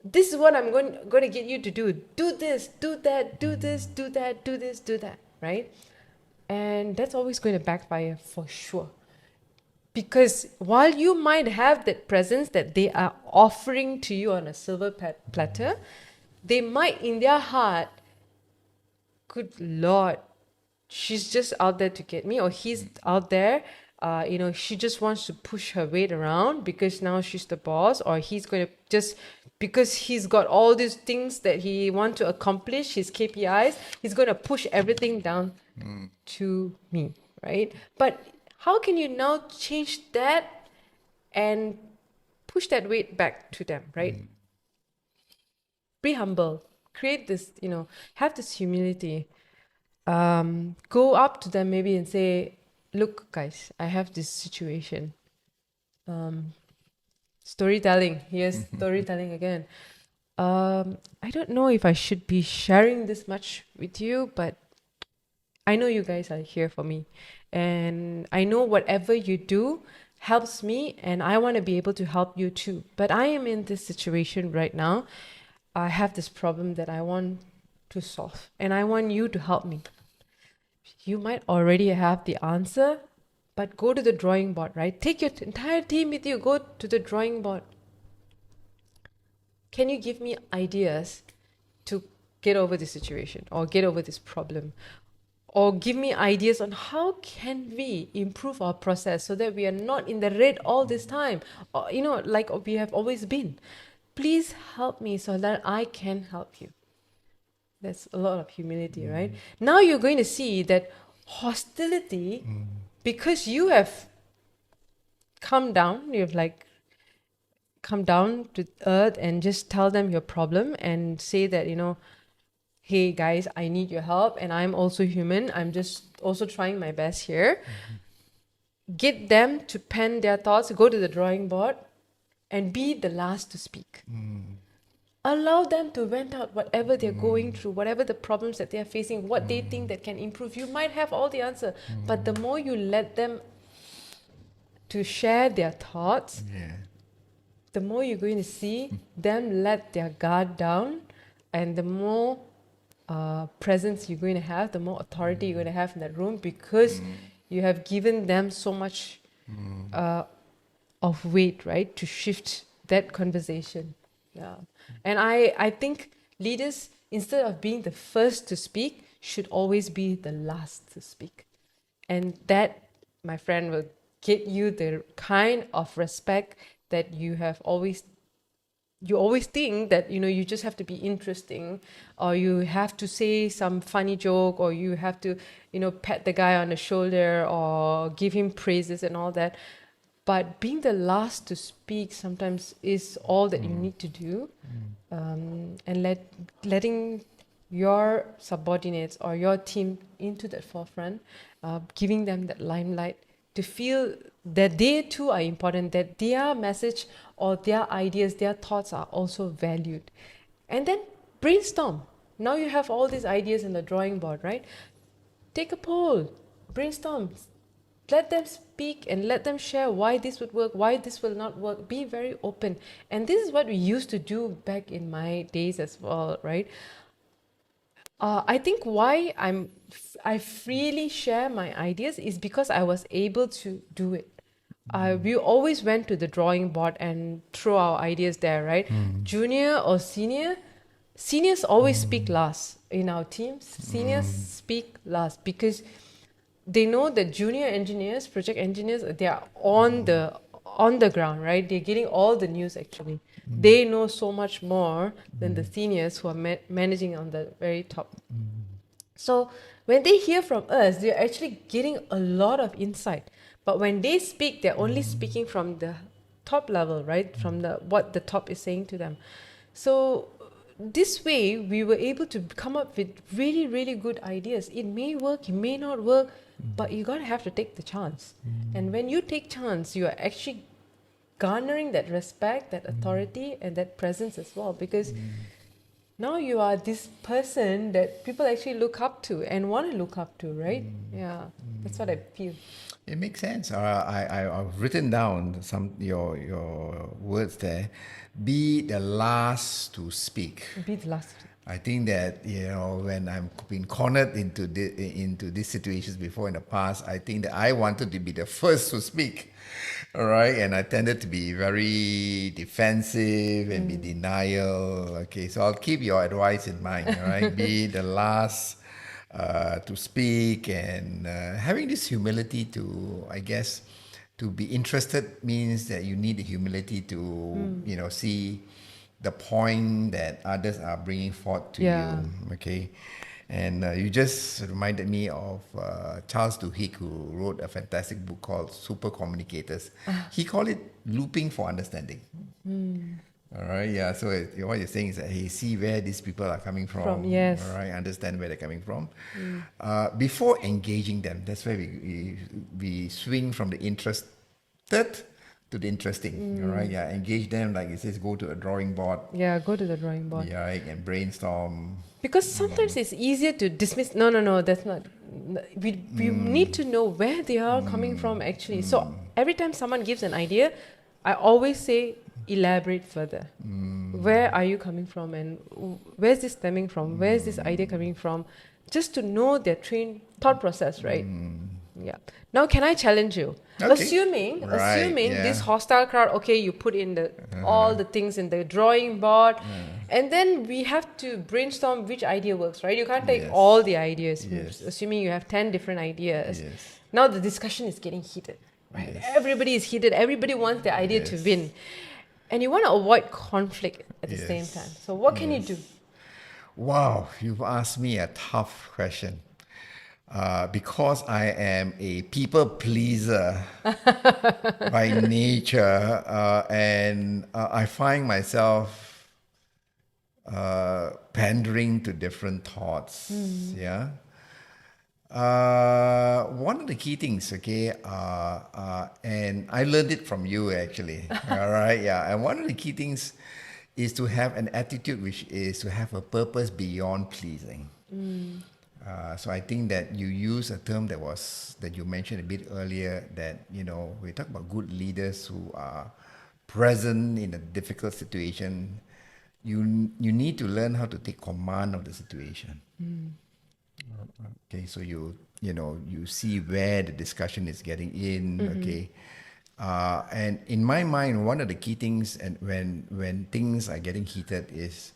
this is what I'm going to get you to do. Do this, do that, do this, do that, do this, do that, right? And that's always going to backfire for sure. Because while you might have that presence that they are offering to you on a silver platter, they might in their heart, good Lord, she's just out there to get me, or he's out there, she just wants to push her weight around because now she's the boss, or he's going to just, because he's got all these things that he wants to accomplish, his KPIs, he's going to push everything down to me, right? But how can you now change that and push that weight back to them, right? Be humble, create this, have this humility. Go up to them maybe and say, look, guys, I have this situation. Storytelling. Yes, storytelling again. I don't know if I should be sharing this much with you, but I know you guys are here for me. And I know whatever you do helps me, and I want to be able to help you too. But I am in this situation right now. I have this problem that I want to solve, and I want you to help me. You might already have the answer, but go to the drawing board, right? Take your entire team with you. Go to the drawing board. Can you give me ideas to get over this situation or get over this problem? Or give me ideas on how can we improve our process so that we are not in the red all this time, or, like we have always been. Please help me so that I can help you. That's a lot of humility, right? Now you're going to see that hostility, because you have come down, you've come down to earth and just tell them your problem and say that, hey guys, I need your help, and I'm also human. I'm just also trying my best here. Get them to pen their thoughts, go to the drawing board, and be the last to speak. Allow them to vent out whatever they're going through, whatever the problems that they're facing, what they think that can improve. You might have all the answer, but the more you let them to share their thoughts, the more you're going to see them let their guard down, and the more presence you're going to have, the more authority you're going to have in that room, because you have given them so much of weight, right, to shift that conversation. Yeah. And I think leaders, instead of being the first to speak, should always be the last to speak. And that, my friend, will get you the kind of respect that you always think that, you just have to be interesting, or you have to say some funny joke, or you have to, pat the guy on the shoulder or give him praises and all that. But being the last to speak sometimes is all that you need to do. And letting your subordinates or your team into that forefront, giving them that limelight to feel that they too are important, that their message or their ideas, their thoughts are also valued. And then brainstorm. Now you have all these ideas in the drawing board, right? Take a poll, brainstorm. Let them speak and let them share why this would work, why this will not work. Be very open. And this is what we used to do back in my days as well, right? I think why I freely share my ideas is because I was able to do it. We always went to the drawing board and throw our ideas there, right? Junior or senior, seniors always speak last in our teams. Seniors speak last because they know that junior engineers, project engineers, they are on the ground, right? They're getting all the news actually. They know so much more than the seniors who are managing on the very top. So when they hear from us, they're actually getting a lot of insight. But when they speak, they're only speaking from the top level, right? From what the top is saying to them. So this way, we were able to come up with really, really good ideas. It may work, it may not work, but you gotta have to take the chance. And when you take chance, you are actually garnering that respect, that authority, and that presence as well. Because now you are this person that people actually look up to and want to look up to, right? Yeah, that's what I feel. It makes sense. I've written down some your words there. Be the last to speak. Be the last. I think that when I've been cornered into these situations before in the past, I think that I wanted to be the first to speak. All right, and I tended to be very defensive and be denial. Okay, so I'll keep your advice in mind. All right, be the last to speak, and having this humility to, I guess, to be interested means that you need the humility to see the point that others are bringing forth to you. Okay. And you just reminded me of Charles Duhigg, who wrote a fantastic book called Super Communicators. He called it Looping for Understanding. All right, yeah. So what you're saying is that he see where these people are coming from. Yes. All right, understand where they're coming from. Before engaging them, that's where we swing from the interested to the interesting. All right, yeah. Engage them, like it says, go to a drawing board. Yeah, go to the drawing board. Yeah, right, and brainstorm. Because sometimes it's easier to dismiss. No, that's not. We need to know where they are coming from actually. So every time someone gives an idea, I always say, elaborate further. Where are you coming from, and where's this stemming from? Where's this idea coming from? Just to know their thought process, right? Yeah. Now, can I challenge you? Okay. Assuming this hostile crowd, okay, you put in all the things in the drawing board, and then we have to brainstorm which idea works, right? You can't take all the ideas. Assuming you have 10 different ideas. Now the discussion is getting heated, right? Everybody is heated. Everybody wants their idea to win. And you want to avoid conflict at the same time. So what can you do? Wow, you've asked me a tough question. Because I am a people pleaser by nature, and I find myself pandering to different thoughts. Yeah. One of the key things, okay, and I learned it from you actually. All right, yeah. And one of the key things is to have an attitude which is to have a purpose beyond pleasing. So I think that you use a term that you mentioned a bit earlier, that we talk about good leaders who are present in a difficult situation, you need to learn how to take command of the situation. Okay, so you see where the discussion is getting in. Okay, and in my mind, one of the key things, and when things are getting heated, is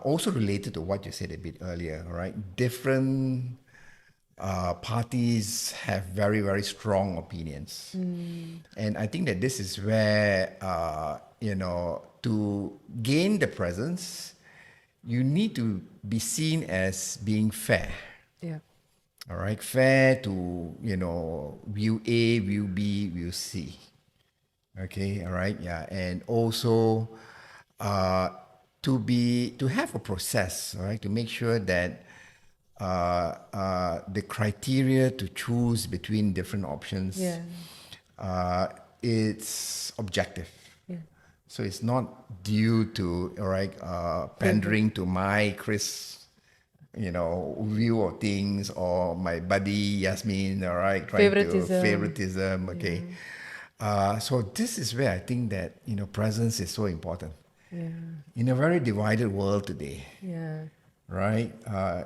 also related to what you said a bit earlier. Right, different parties have very, very strong opinions. And I think that this is where, to gain the presence, you need to be seen as being fair. Yeah. All right, fair to, view A, view B, view C. Okay, all right, yeah. And also to have a process, all right, to make sure that the criteria to choose between different options, it's objective. Yeah. So it's not due to pandering to my view of things, or my buddy Yasmin, all right, trying to favoritism. Okay. So this is where I think that presence is so important. Yeah. In a very divided world today. Yeah. Right?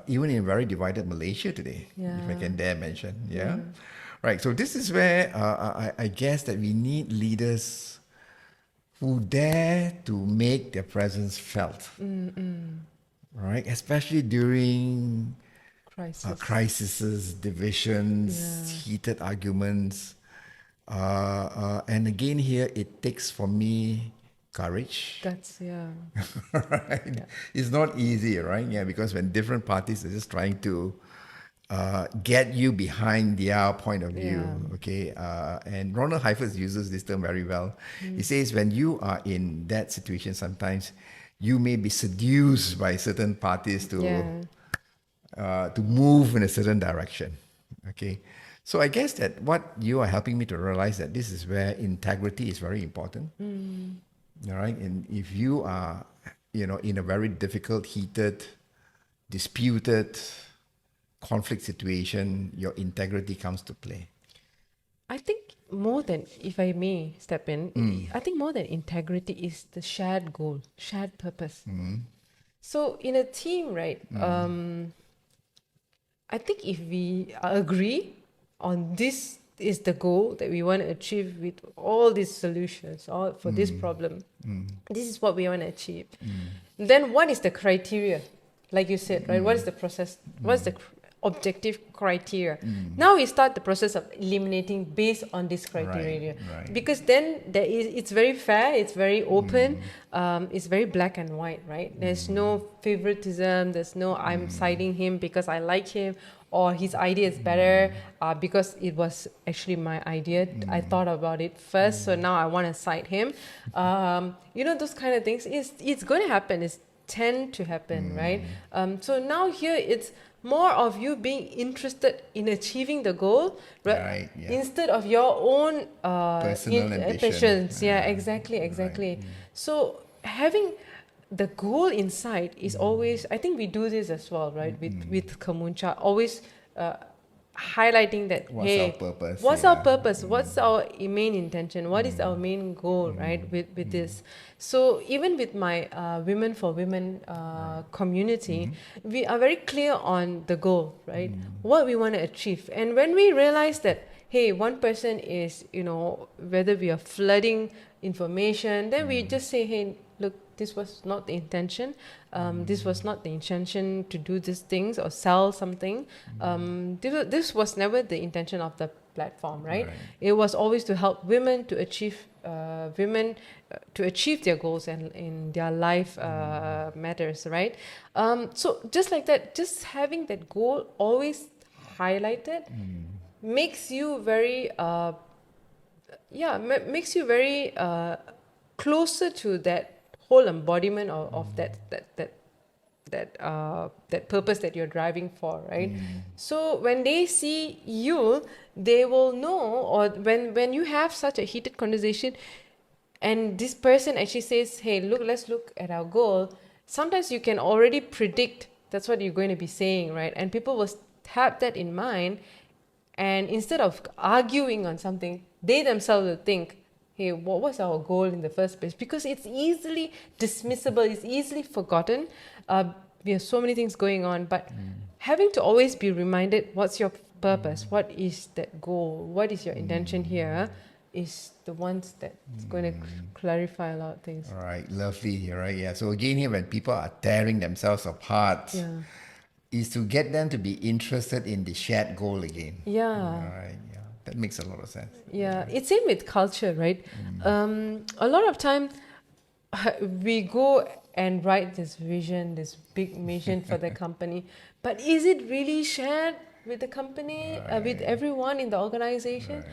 Even in a very divided Malaysia today, if I can dare mention. Yeah? Right. So this is where I guess that we need leaders who dare to make their presence felt. Right? Especially during crises, divisions, heated arguments. And again here, it takes for me courage. That's, yeah. Right? Yeah. It's not easy, right? Yeah, because when different parties are just trying to get you behind their point of view, okay? And Ronald Heifetz uses this term very well. He says when you are in that situation, sometimes you may be seduced by certain parties to move in a certain direction, okay? So I guess that what you are helping me to realize that this is where integrity is very important. All right, and if you are, in a very difficult, heated, disputed, conflict situation, your integrity comes to play. I think more than, if I may step in, I think more than integrity is the shared goal, shared purpose. So in a team, right, I think if we agree on this is the goal that we want to achieve with all these solutions or for this problem, this is what we want to achieve, then what is the criteria, like you said, right? What is the process, what's the objective criteria? Now we start the process of eliminating based on this criteria, right. Because then it's very fair, it's very open, it's very black and white, right? There's no favoritism, there's no I'm siding him because I like him, or his idea is better because it was actually my idea. I thought about it first, so now I want to cite him. Those kind of things. It's going to happen. It's tend to happen, right? So now here it's more of you being interested in achieving the goal, right? Instead of your own personal ambitions. Yeah, exactly. Right. So having the goal inside is always, I think we do this as well, right? With Kemuncak, always highlighting that, what's our purpose? What's our purpose? What's our main intention? What is our main goal, right? With this. So even with my Women for Women community, we are very clear on the goal, right? What we want to achieve. And when we realize that, hey, one person is, whether we are flooding information, then we just say, hey, look, this was not the intention. This was not the intention to do these things or sell something. This was never the intention of the platform, right? It was always to help women to achieve to achieve their goals and in their life matters, right? So just like that, just having that goal always highlighted makes you very makes you very closer to that whole embodiment of that purpose that you're driving for, right? So when they see you, they will know, or when you have such a heated conversation and this person actually says, hey, let's look at our goal, sometimes you can already predict that's what you're going to be saying, right? And people will have that in mind, and instead of arguing on something, they themselves will think, hey, what was our goal in the first place? Because it's easily dismissible, it's easily forgotten. We have so many things going on, but having to always be reminded, what's your purpose? What is that goal? What is your intention here? Is the ones that's going to clarify a lot of things. All right, lovely. You're right. Yeah. So again, here when people are tearing themselves apart, is to get them to be interested in the shared goal again. Yeah. All right. Yeah. That makes a lot of sense. Yeah. It's same with culture, right? A lot of time we go and write this vision, this big mission for the company, but is it really shared with the company, with everyone in the organization?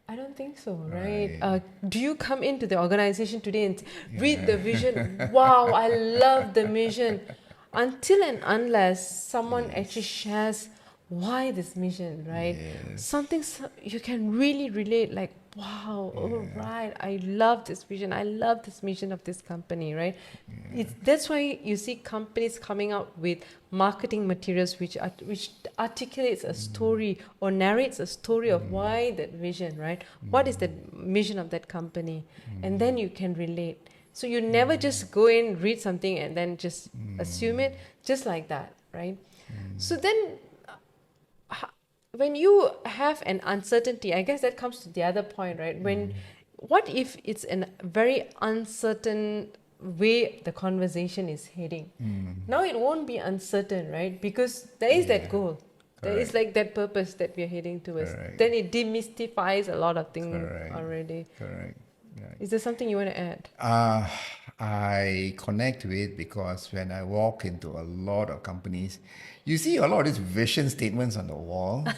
I don't think so, right? Do you come into the organization today and read the vision? Wow, I love the mission. Until and unless someone actually shares why this mission, right? Something you can really relate, like, wow, oh, right, I love this vision. I love this mission of this company, right? That's why you see companies coming out with marketing materials which articulates a story or narrates a story of why that vision, right? What is the mission of that company? And then you can relate. So you never just go in, read something and then just assume it, just like that, right? So then when you have an uncertainty, I guess that comes to the other point, right? What if it's a very uncertain way the conversation is heading? Now it won't be uncertain, right? Because there is that goal. There is like that purpose that we're heading towards. Then it demystifies a lot of things already. Correct. Right. Is there something you want to add? I connect with because when I walk into a lot of companies, you see a lot of these vision statements on the wall.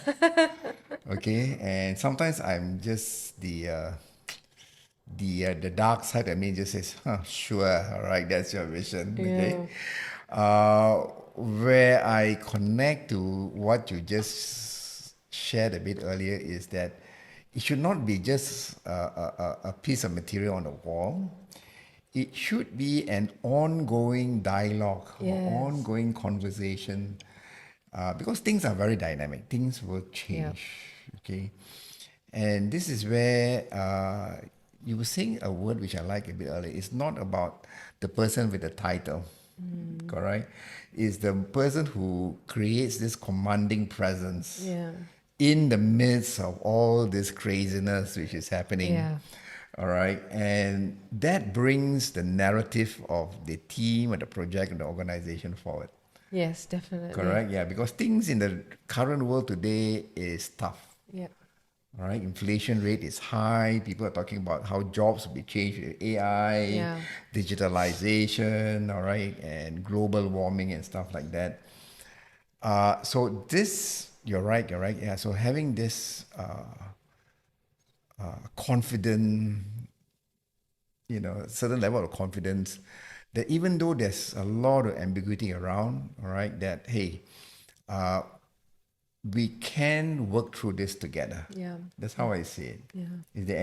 Okay, and sometimes I'm just the dark side of me just says, sure, all right, that's your vision. Okay, where I connect to what you just shared a bit earlier is that it should not be just a piece of material on the wall. It should be an ongoing dialogue, ongoing conversation, because things are very dynamic. Things will change, okay? And this is where you were saying a word which I like a bit earlier. It's not about the person with the title, correct? It's the person who creates this commanding presence in the midst of all this craziness which is happening. All right. And that brings the narrative of the team or the project and the organization forward. Yes, definitely. Correct. Yeah. Because things in the current world today is tough. Yeah. All right. Inflation rate is high. People are talking about how jobs will be changed with AI, digitalization, all right, and global warming and stuff like that. So this, you're right. Yeah. So having this confident, certain level of confidence that even though there's a lot of ambiguity around, all right, that, hey, we can work through this together. Yeah. That's how I see it. Yeah. Is there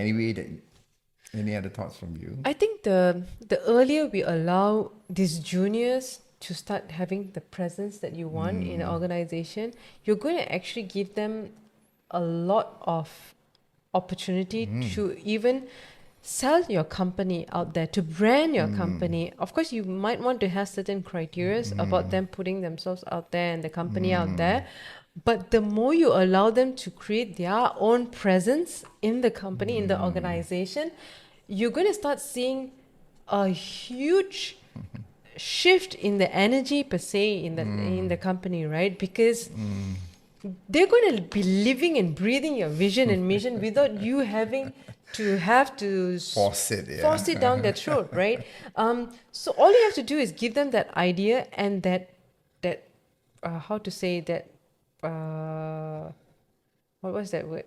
any other thoughts from you? I think the earlier we allow these juniors to start having the presence that you want in an organization, you're going to actually give them a lot of opportunity to even sell your company out there, to brand your company. Of course, you might want to have certain criteria about them putting themselves out there and the company out there. But the more you allow them to create their own presence in the company, in the organization, you're going to start seeing a huge shift in the energy per se in the company, right? Because they're going to be living and breathing your vision and mission without you having to force it down their throat, right? So all you have to do is give them that idea and that how to say that, what was that word?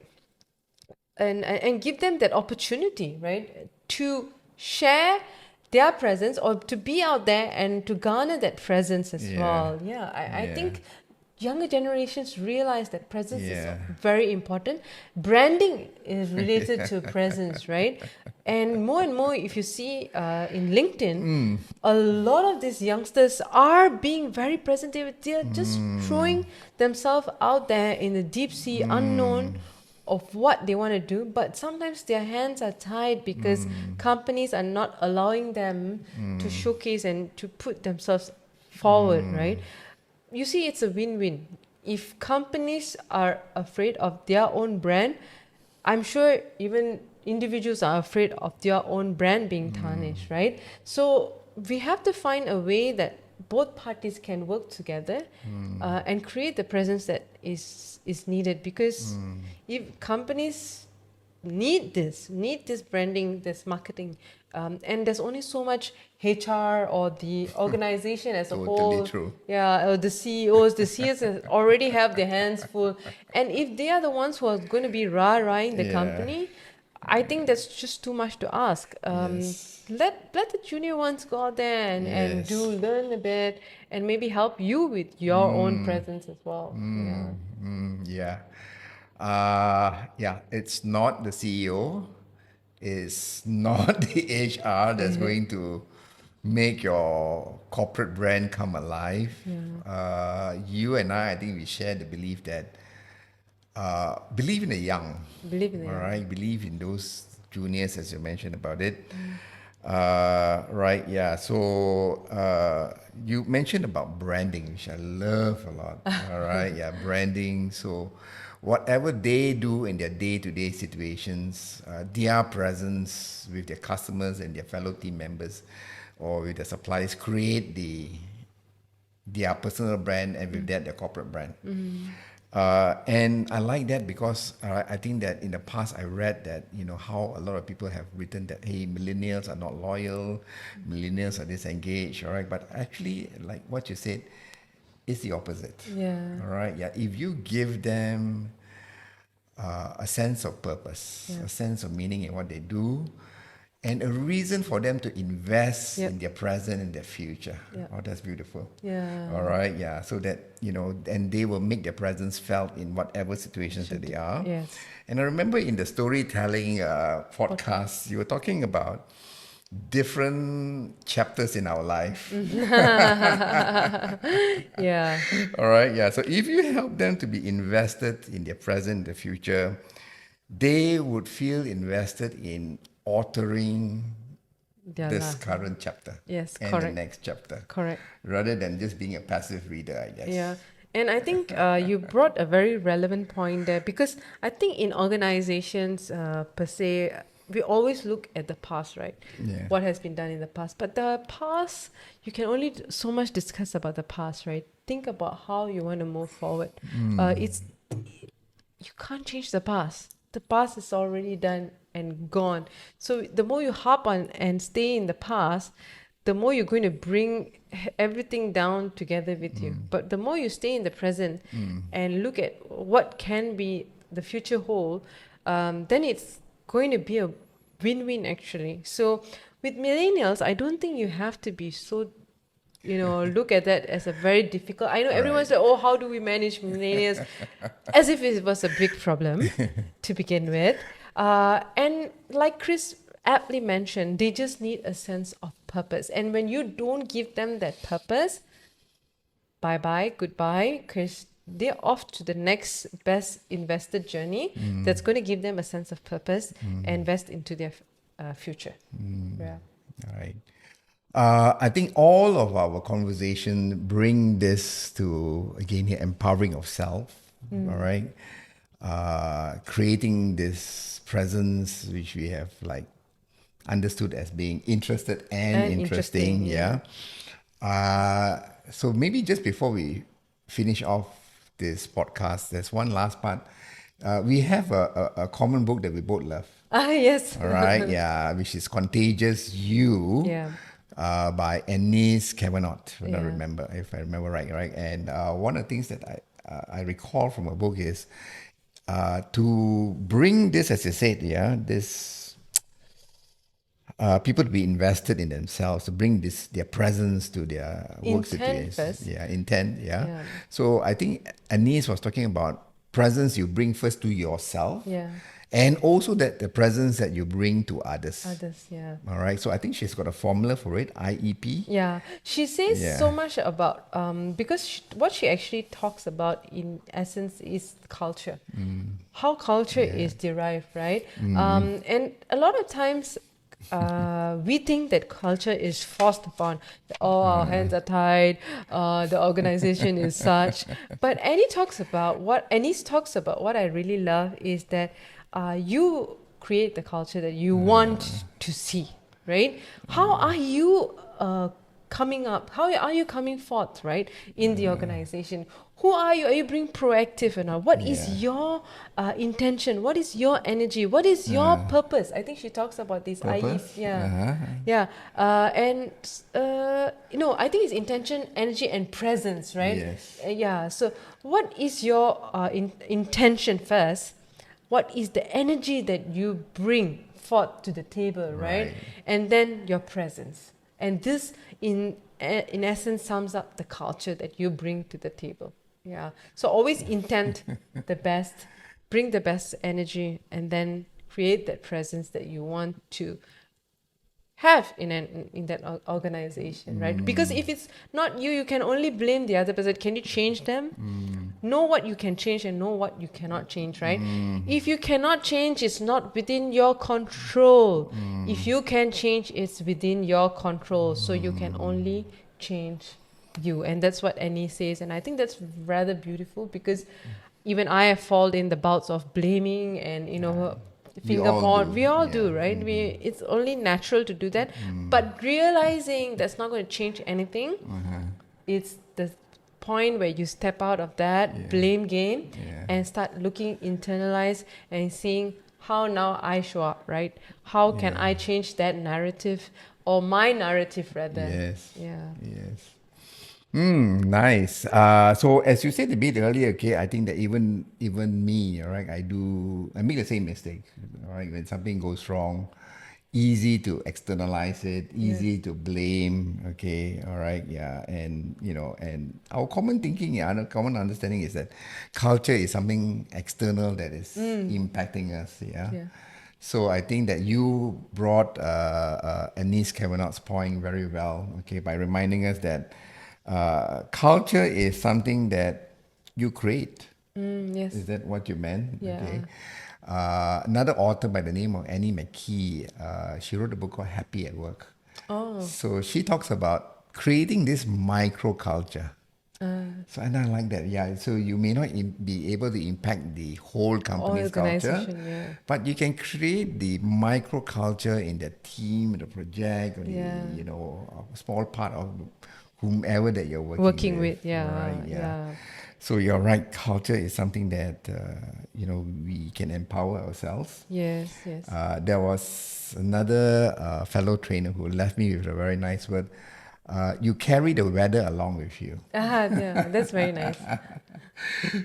And give them that opportunity, right, to share their presence or to be out there and to garner that presence as well. I think younger generations realize that presence is very important. Branding is related to presence, right? And more, if you see in LinkedIn, a lot of these youngsters are being very present. They're just throwing themselves out there in the deep sea, unknown, of what they want to do, but sometimes their hands are tied because companies are not allowing them to showcase and to put themselves forward, right? You see, it's a win-win. If companies are afraid of their own brand, I'm sure even individuals are afraid of their own brand being tarnished, right? So we have to find a way that both parties can work together and create the presence that is needed, because if companies need this branding, this marketing, and there's only so much HR or the organization as a Totally whole, true. or the CEOs already have their hands full, and if they are the ones who are going to be rah-rahing the company, I think that's just too much to ask. Let the junior ones go out there and learn a bit, and maybe help you with your own presence as well. It's not the CEO, it's not the HR that's going to make your corporate brand come alive. You and I think we share the belief that believe in the young. Believe in it. All right, believe in those juniors, as you mentioned about it. So you mentioned about branding, which I love a lot. All right, branding. So whatever they do in their day-to-day situations, their presence with their customers and their fellow team members or with their suppliers create their personal brand, and with that their corporate brand. And I like that because I think that in the past I read that, how a lot of people have written that, hey, millennials are not loyal, millennials are disengaged, all right? But actually, like what you said, it's the opposite. All right? Yeah. If you give them a sense of purpose, a sense of meaning in what they do, and a reason for them to invest in their present and their future. Oh, that's beautiful. All right, so that, and they will make their presence felt in whatever situations that they are. And I remember in the storytelling podcast, you were talking about different chapters in our life. All right, so if you help them to be invested in their present, the future, they would feel invested in authoring this current chapter and the next chapter. Rather than just being a passive reader, I guess. And I think you brought a very relevant point there, because I think in organizations per se, we always look at the past, right? What has been done in the past. But the past, you can only so much discuss about the past, right? Think about how you want to move forward. You can't change the past. The past is already done and gone. So the more you hop on and stay in the past, the more you're going to bring everything down together with you. But the more you stay in the present and look at what can be the future hold, then it's going to be a win-win actually. So with millennials, I don't think you have to be so, look at that as a very difficult. I know everyone's like, oh, how do we manage millennials? As if it was a big problem to begin with. And like Chris aptly mentioned, they just need a sense of purpose. And when you don't give them that purpose, bye-bye, goodbye, because they're off to the next best invested journey that's going to give them a sense of purpose and invest into their future. All right. I think all of our conversation bring this to, again, here, empowering of self, all right? Creating this presence, which we have like understood as being interested and interesting. So maybe just before we finish off this podcast, there's one last part. We have a common book that we both love. Yes. All right, which is Contagious You. By Anise Kemuncak, if I remember right. And one of the things that I recall from a book is to bring this, as you said, this people to be invested in themselves, to bring their presence to their work situations. Intent. So I think Anise was talking about presence you bring first to yourself. and also that the presence that you bring to others. Others, yeah. All right. So I think she's got a formula for it, IEP. Yeah, she says Yeah. so much about because what she actually talks about in essence is culture, how culture is derived, right? And a lot of times we think that culture is forced upon. Oh, our hands are tied. The organization is such. But Annie talks about what I really love is that you create the culture that you want to see, right? How are you coming up? How are you coming forth, right, in the organization? Who are you? Are you being proactive enough? What is your intention? What is your energy? What is your purpose? I think she talks about this. Purpose? Yeah. And I think it's intention, energy, and presence, right? Yes. Yeah. So, what is your intention first? What is the energy that you bring forth to the table, right? And then your presence. And this, in essence, sums up the culture that you bring to the table. Yeah. So always intend the best, bring the best energy, and then create that presence that you want to have in that organization, right? Because if it's not you, you can only blame the other person. Can you change them? Know what you can change and know what you cannot change, right? If you cannot change, it's not within your control. If you can change, it's within your control. So you can only change you. And that's what Annie says. And I think that's rather beautiful, because even I have fallen in the bouts of blaming and, finger point. We all do, right? It's only natural to do that. But realizing that's not going to change anything, it's the point where you step out of that blame game and start looking internalized and seeing how now I show up, right? How can I change that narrative, or my narrative rather? Yes. Yeah. Yes. Nice. So as you said a bit earlier, okay, I think that even me, all right, I make the same mistake. All right, when something goes wrong, easy to externalize it, easy to blame. Okay, all right, yeah, and and our common thinking, our common understanding is that culture is something external that is impacting us. Yeah. So I think that you brought Anise Kavanagh's point very well. Okay, by reminding us that culture is something that you create. Yes. Is that what you meant? Yeah. Okay. Another author by the name of Annie McKee, she wrote a book called Happy at Work. Oh. So she talks about creating this microculture. So and I like that. Yeah. So you may not be able to impact the whole company's culture, but you can create the microculture in the team, the project, or the a small part of whomever that you're working with. Yeah. So you're right. Culture is something that we can empower ourselves. Yes. There was another fellow trainer who left me with a very nice word. You carry the weather along with you. Yeah, that's very nice.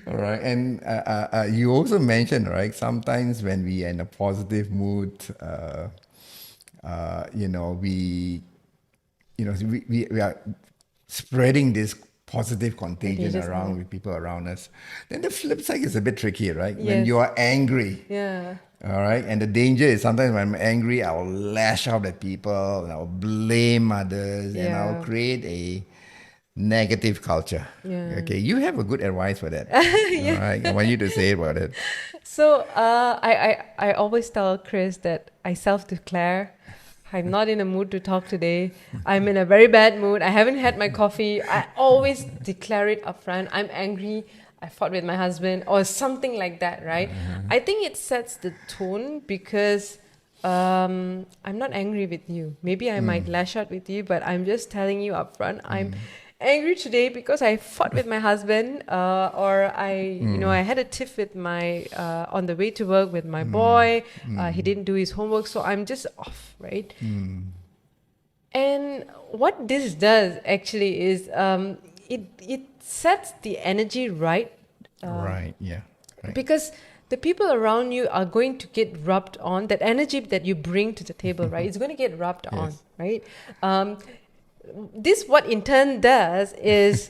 All right, and you also mentioned, right? Sometimes when we are in a positive mood, we are spreading this positive contagion around with people around us. Then the flip side is a bit tricky, right? Yes. When you are angry. Yeah. All right. And the danger is sometimes when I'm angry, I'll lash out at people and I'll blame others and I'll create a negative culture. Yeah. Okay. You have a good advice for that. All right. I want you to say about it. So I always tell Chris that I self-declare I'm not in a mood to talk today. I'm in a very bad mood. I haven't had my coffee. I always declare it upfront. I'm angry. I fought with my husband or something like that, right? I think it sets the tone because I'm not angry with you. Maybe I might lash out with you, but I'm just telling you upfront. I'm angry today because I fought with my husband or I had a tiff with my on the way to work with my boy. He didn't do his homework, so I'm just off, right? And what this does actually is it sets the energy right. Right. Because the people around you are going to get rubbed on. That energy that you bring to the table, right? It's going to get rubbed on, right? This what in turn does is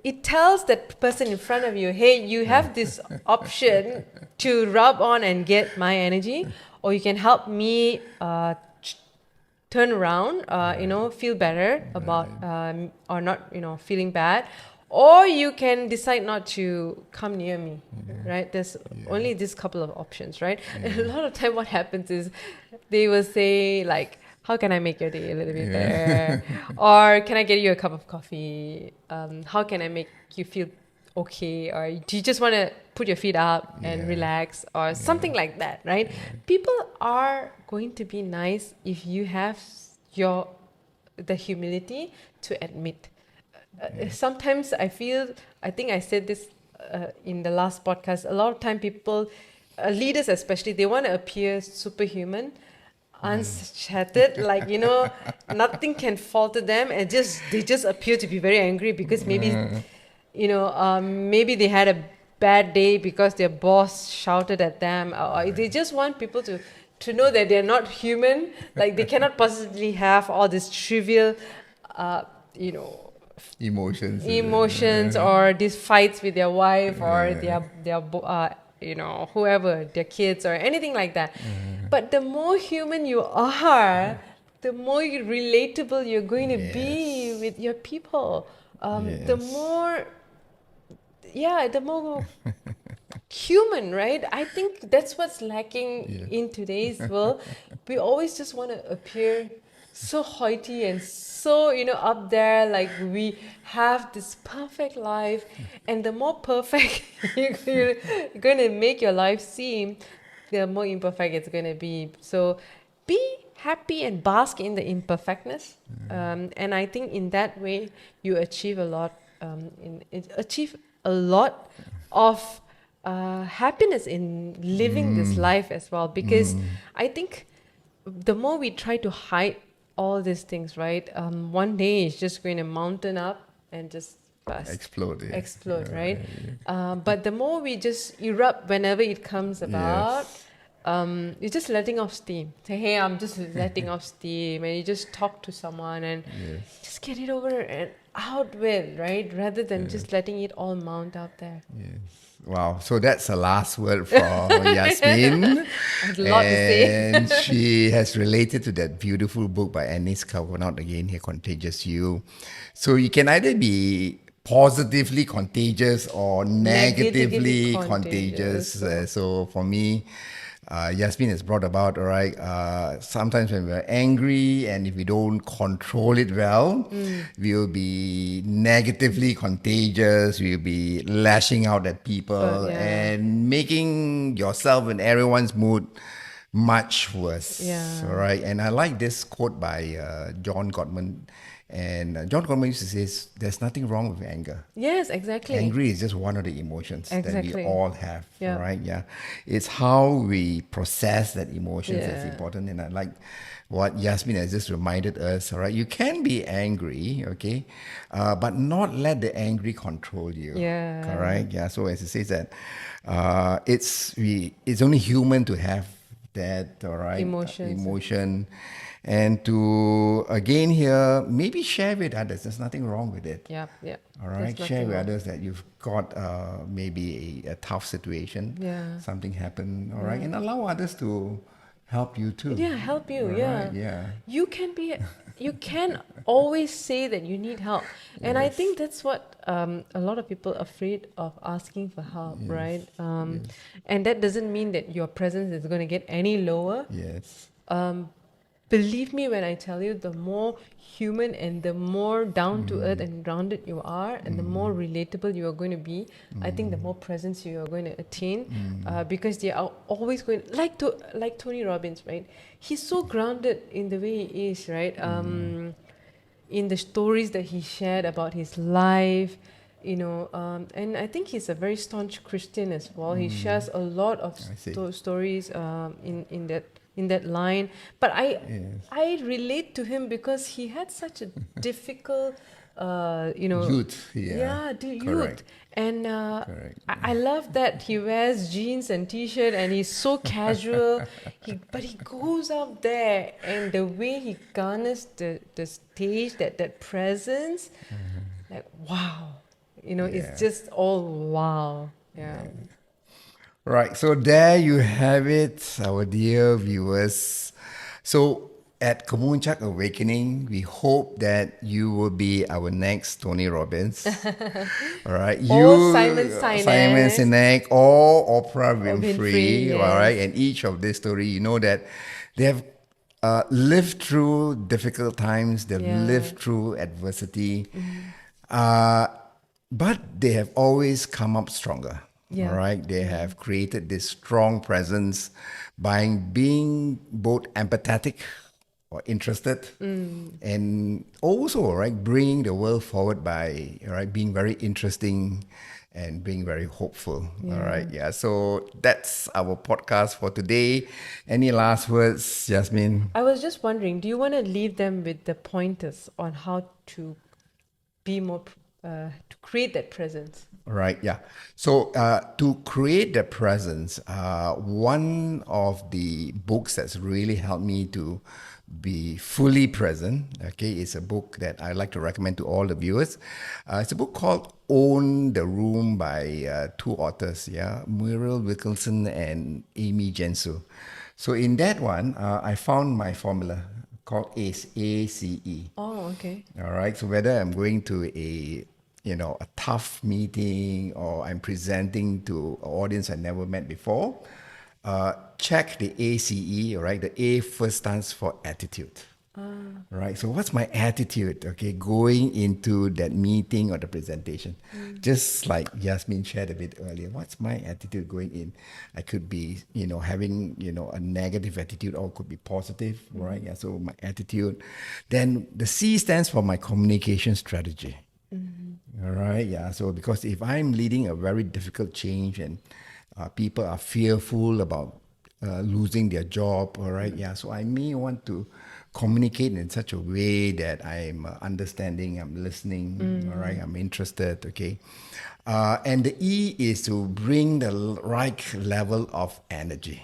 it tells that person in front of you, hey, you have this option to rub on and get my energy, or you can help me turn around, feel better about, or not, feeling bad, or you can decide not to come near me, right? There's only this couple of options, right? And a lot of time what happens is they will say like, how can I make your day a little bit better? Or can I get you a cup of coffee? How can I make you feel okay? Or do you just want to put your feet up and relax, or something like that, right? People are going to be nice if you have the humility to admit. Sometimes I think I said this in the last podcast, a lot of time people, leaders especially, they want to appear superhuman, unshattered, like, nothing can falter them, and they just appear to be very angry because maybe, maybe they had a bad day because their boss shouted at them, or they just want people to know that they're not human, like they cannot possibly have all this trivial, emotions, or these fights with their wife, or whoever, their kids, or anything like that. But the more human you are, the more relatable you're going to be with your people. The more human, right? I think that's what's lacking in today's world. We always just want to appear so hoity and so, up there, like we have this perfect life. And the more perfect you're going to make your life seem, the more imperfect it's going to be. So be happy and bask in the imperfectness. And I think in that way, you achieve a lot, of happiness in living this life as well. Because I think the more we try to hide all these things, right? One day it's just going to mountain up and just burst. Explode, right? But the more we just erupt whenever it comes about, you're just letting off steam. Say, hey, I'm just letting off steam, and you just talk to someone and just get it over and out with, right? Rather than just letting it all mount out there. Wow, so that's the last word for Yasmin. There's a lot to say. And she has related to that beautiful book by Anis Kavanagh, again here, Contagious You. So you can either be positively contagious or negatively contagious. So for me, Yasmin has brought about, all right, sometimes when we're angry and if we don't control it well, we'll be negatively contagious, we'll be lashing out at people and making yourself and everyone's mood much worse. All right. And I like this quote by John Gottman. And John Gottman used to say, there's nothing wrong with anger. Yes, exactly. Angry is just one of the emotions that we all have, right? Yeah. It's how we process that emotions that's important. And I like what Yasmin has just reminded us, all right? You can be angry, okay? But not let the angry control you. Correct? Yeah. So as it says that, it's only human to have that, all right? Emotion. And to, again here, maybe share with others. There's nothing wrong with it. All right? Share with others that you've got maybe a tough situation. Something happened, all right? And allow others to help you too. Help you, right? You can always say that you need help. And I think that's what a lot of people are afraid of asking for help, right? And that doesn't mean that your presence is going to get any lower. Believe me when I tell you, the more human and the more down to earth and grounded you are, and the more relatable you are going to be, I think the more presence you are going to attain, because they are always going, like Tony Robbins, right? He's so grounded in the way he is, right? In the stories that he shared about his life, and I think he's a very staunch Christian as well. He shares a lot of stories in that line, but I relate to him because he had such a difficult youth. Youth. And I love that he wears jeans and t-shirt and he's so casual. But he goes out there, and the way he garners the stage, that presence, like wow. it's just all wow. Yeah. Right. So there you have it, our dear viewers. So at Kemuncak Awakening, we hope that you will be our next Tony Robbins. All right. Or Simon Simon Sinek. Sinek, or Oprah Winfrey, Winfrey. All right. And each of this story, you know that they have lived through difficult times. They've lived through adversity. But they have always come up stronger. Yeah. All right. They have created this strong presence by being both empathetic or interested and also, right, bringing the world forward by, being very interesting and being very hopeful. All right. Yeah. So that's our podcast for today. Any last words, Yasmin? I was just wondering, do you want to leave them with the pointers on how to be more, to create that presence? Right, yeah. So to create the presence, one of the books that's really helped me to be fully present, okay, is a book that I like to recommend to all the viewers. It's a book called Own the Room by two authors, Muriel Wilkinson and Amy Gensu. So in that one, I found my formula called ACE, A-C-E. Oh, okay. All right, so whether I'm going to a tough meeting or I'm presenting to an audience I never met before, check the ACE, right? The A first stands for attitude. Right. So what's my attitude, okay, going into that meeting or the presentation? Just like Yasmin shared a bit earlier, what's my attitude going in? I could be, having, a negative attitude or could be positive, right? Yeah. So my attitude. Then the C stands for my communication strategy. All right, yeah. So because if I'm leading a very difficult change and people are fearful about losing their job, all right, yeah. So I may want to communicate in such a way that I'm understanding, I'm listening, all right, I'm interested, okay. And the E is to bring the right level of energy.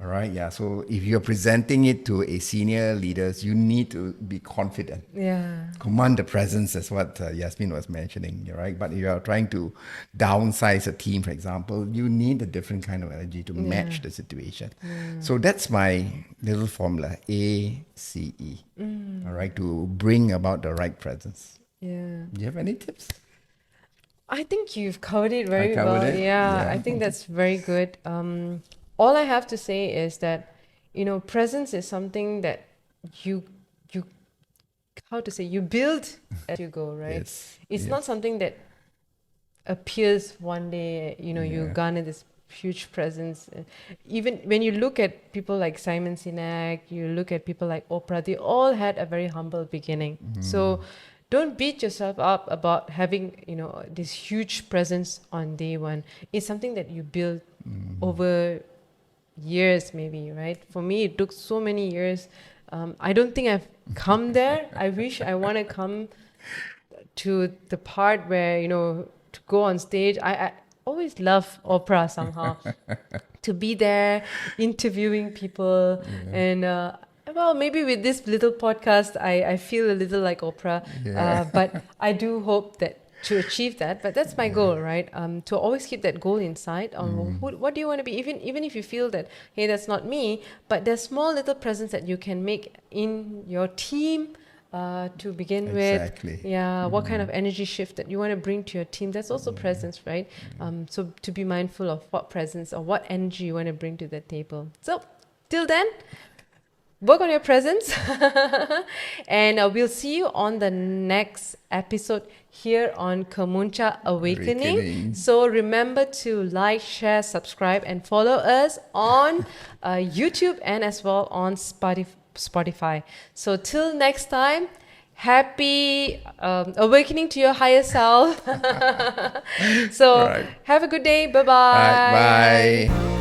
All right, yeah. So if you're presenting it to a senior leaders, you need to be confident. Yeah. Command the presence, is what Yasmin was mentioning, right? But if you are trying to downsize a team, for example, you need a different kind of energy to match the situation. So that's my little formula, ACE. All right, to bring about the right presence. Yeah. Do you have any tips? I think you've covered it very covered well. it? Yeah, Yeah. I think that's very good. All I have to say is that, presence is something that you you build as you go, right? Yes. It's not something that appears one day, you garner this huge presence. Even when you look at people like Simon Sinek, you look at people like Oprah, they all had a very humble beginning. So don't beat yourself up about having, this huge presence on day one. It's something that you build over years, maybe, right? For me, it took so many years. I don't think I've come there. I wish I want to come to the part where, to go on stage. I always love Oprah somehow. To be there, interviewing people. And, well, maybe with this little podcast, I feel a little like Oprah. But I do hope that to achieve that. But that's my goal, right? To always keep that goal inside. What do you want to be? Even if you feel that, hey, that's not me. But there's small little presence that you can make in your team to begin with. What kind of energy shift that you want to bring to your team. That's also presence, right? So to be mindful of what presence or what energy you want to bring to the table. So till then, work on your presence. And we'll see you on the next episode here on Kemuncak Awakening. So remember to like, share, subscribe, and follow us on YouTube and as well on Spotify. So till next time, happy awakening to your higher self. So have a good day. Bye-bye. Bye.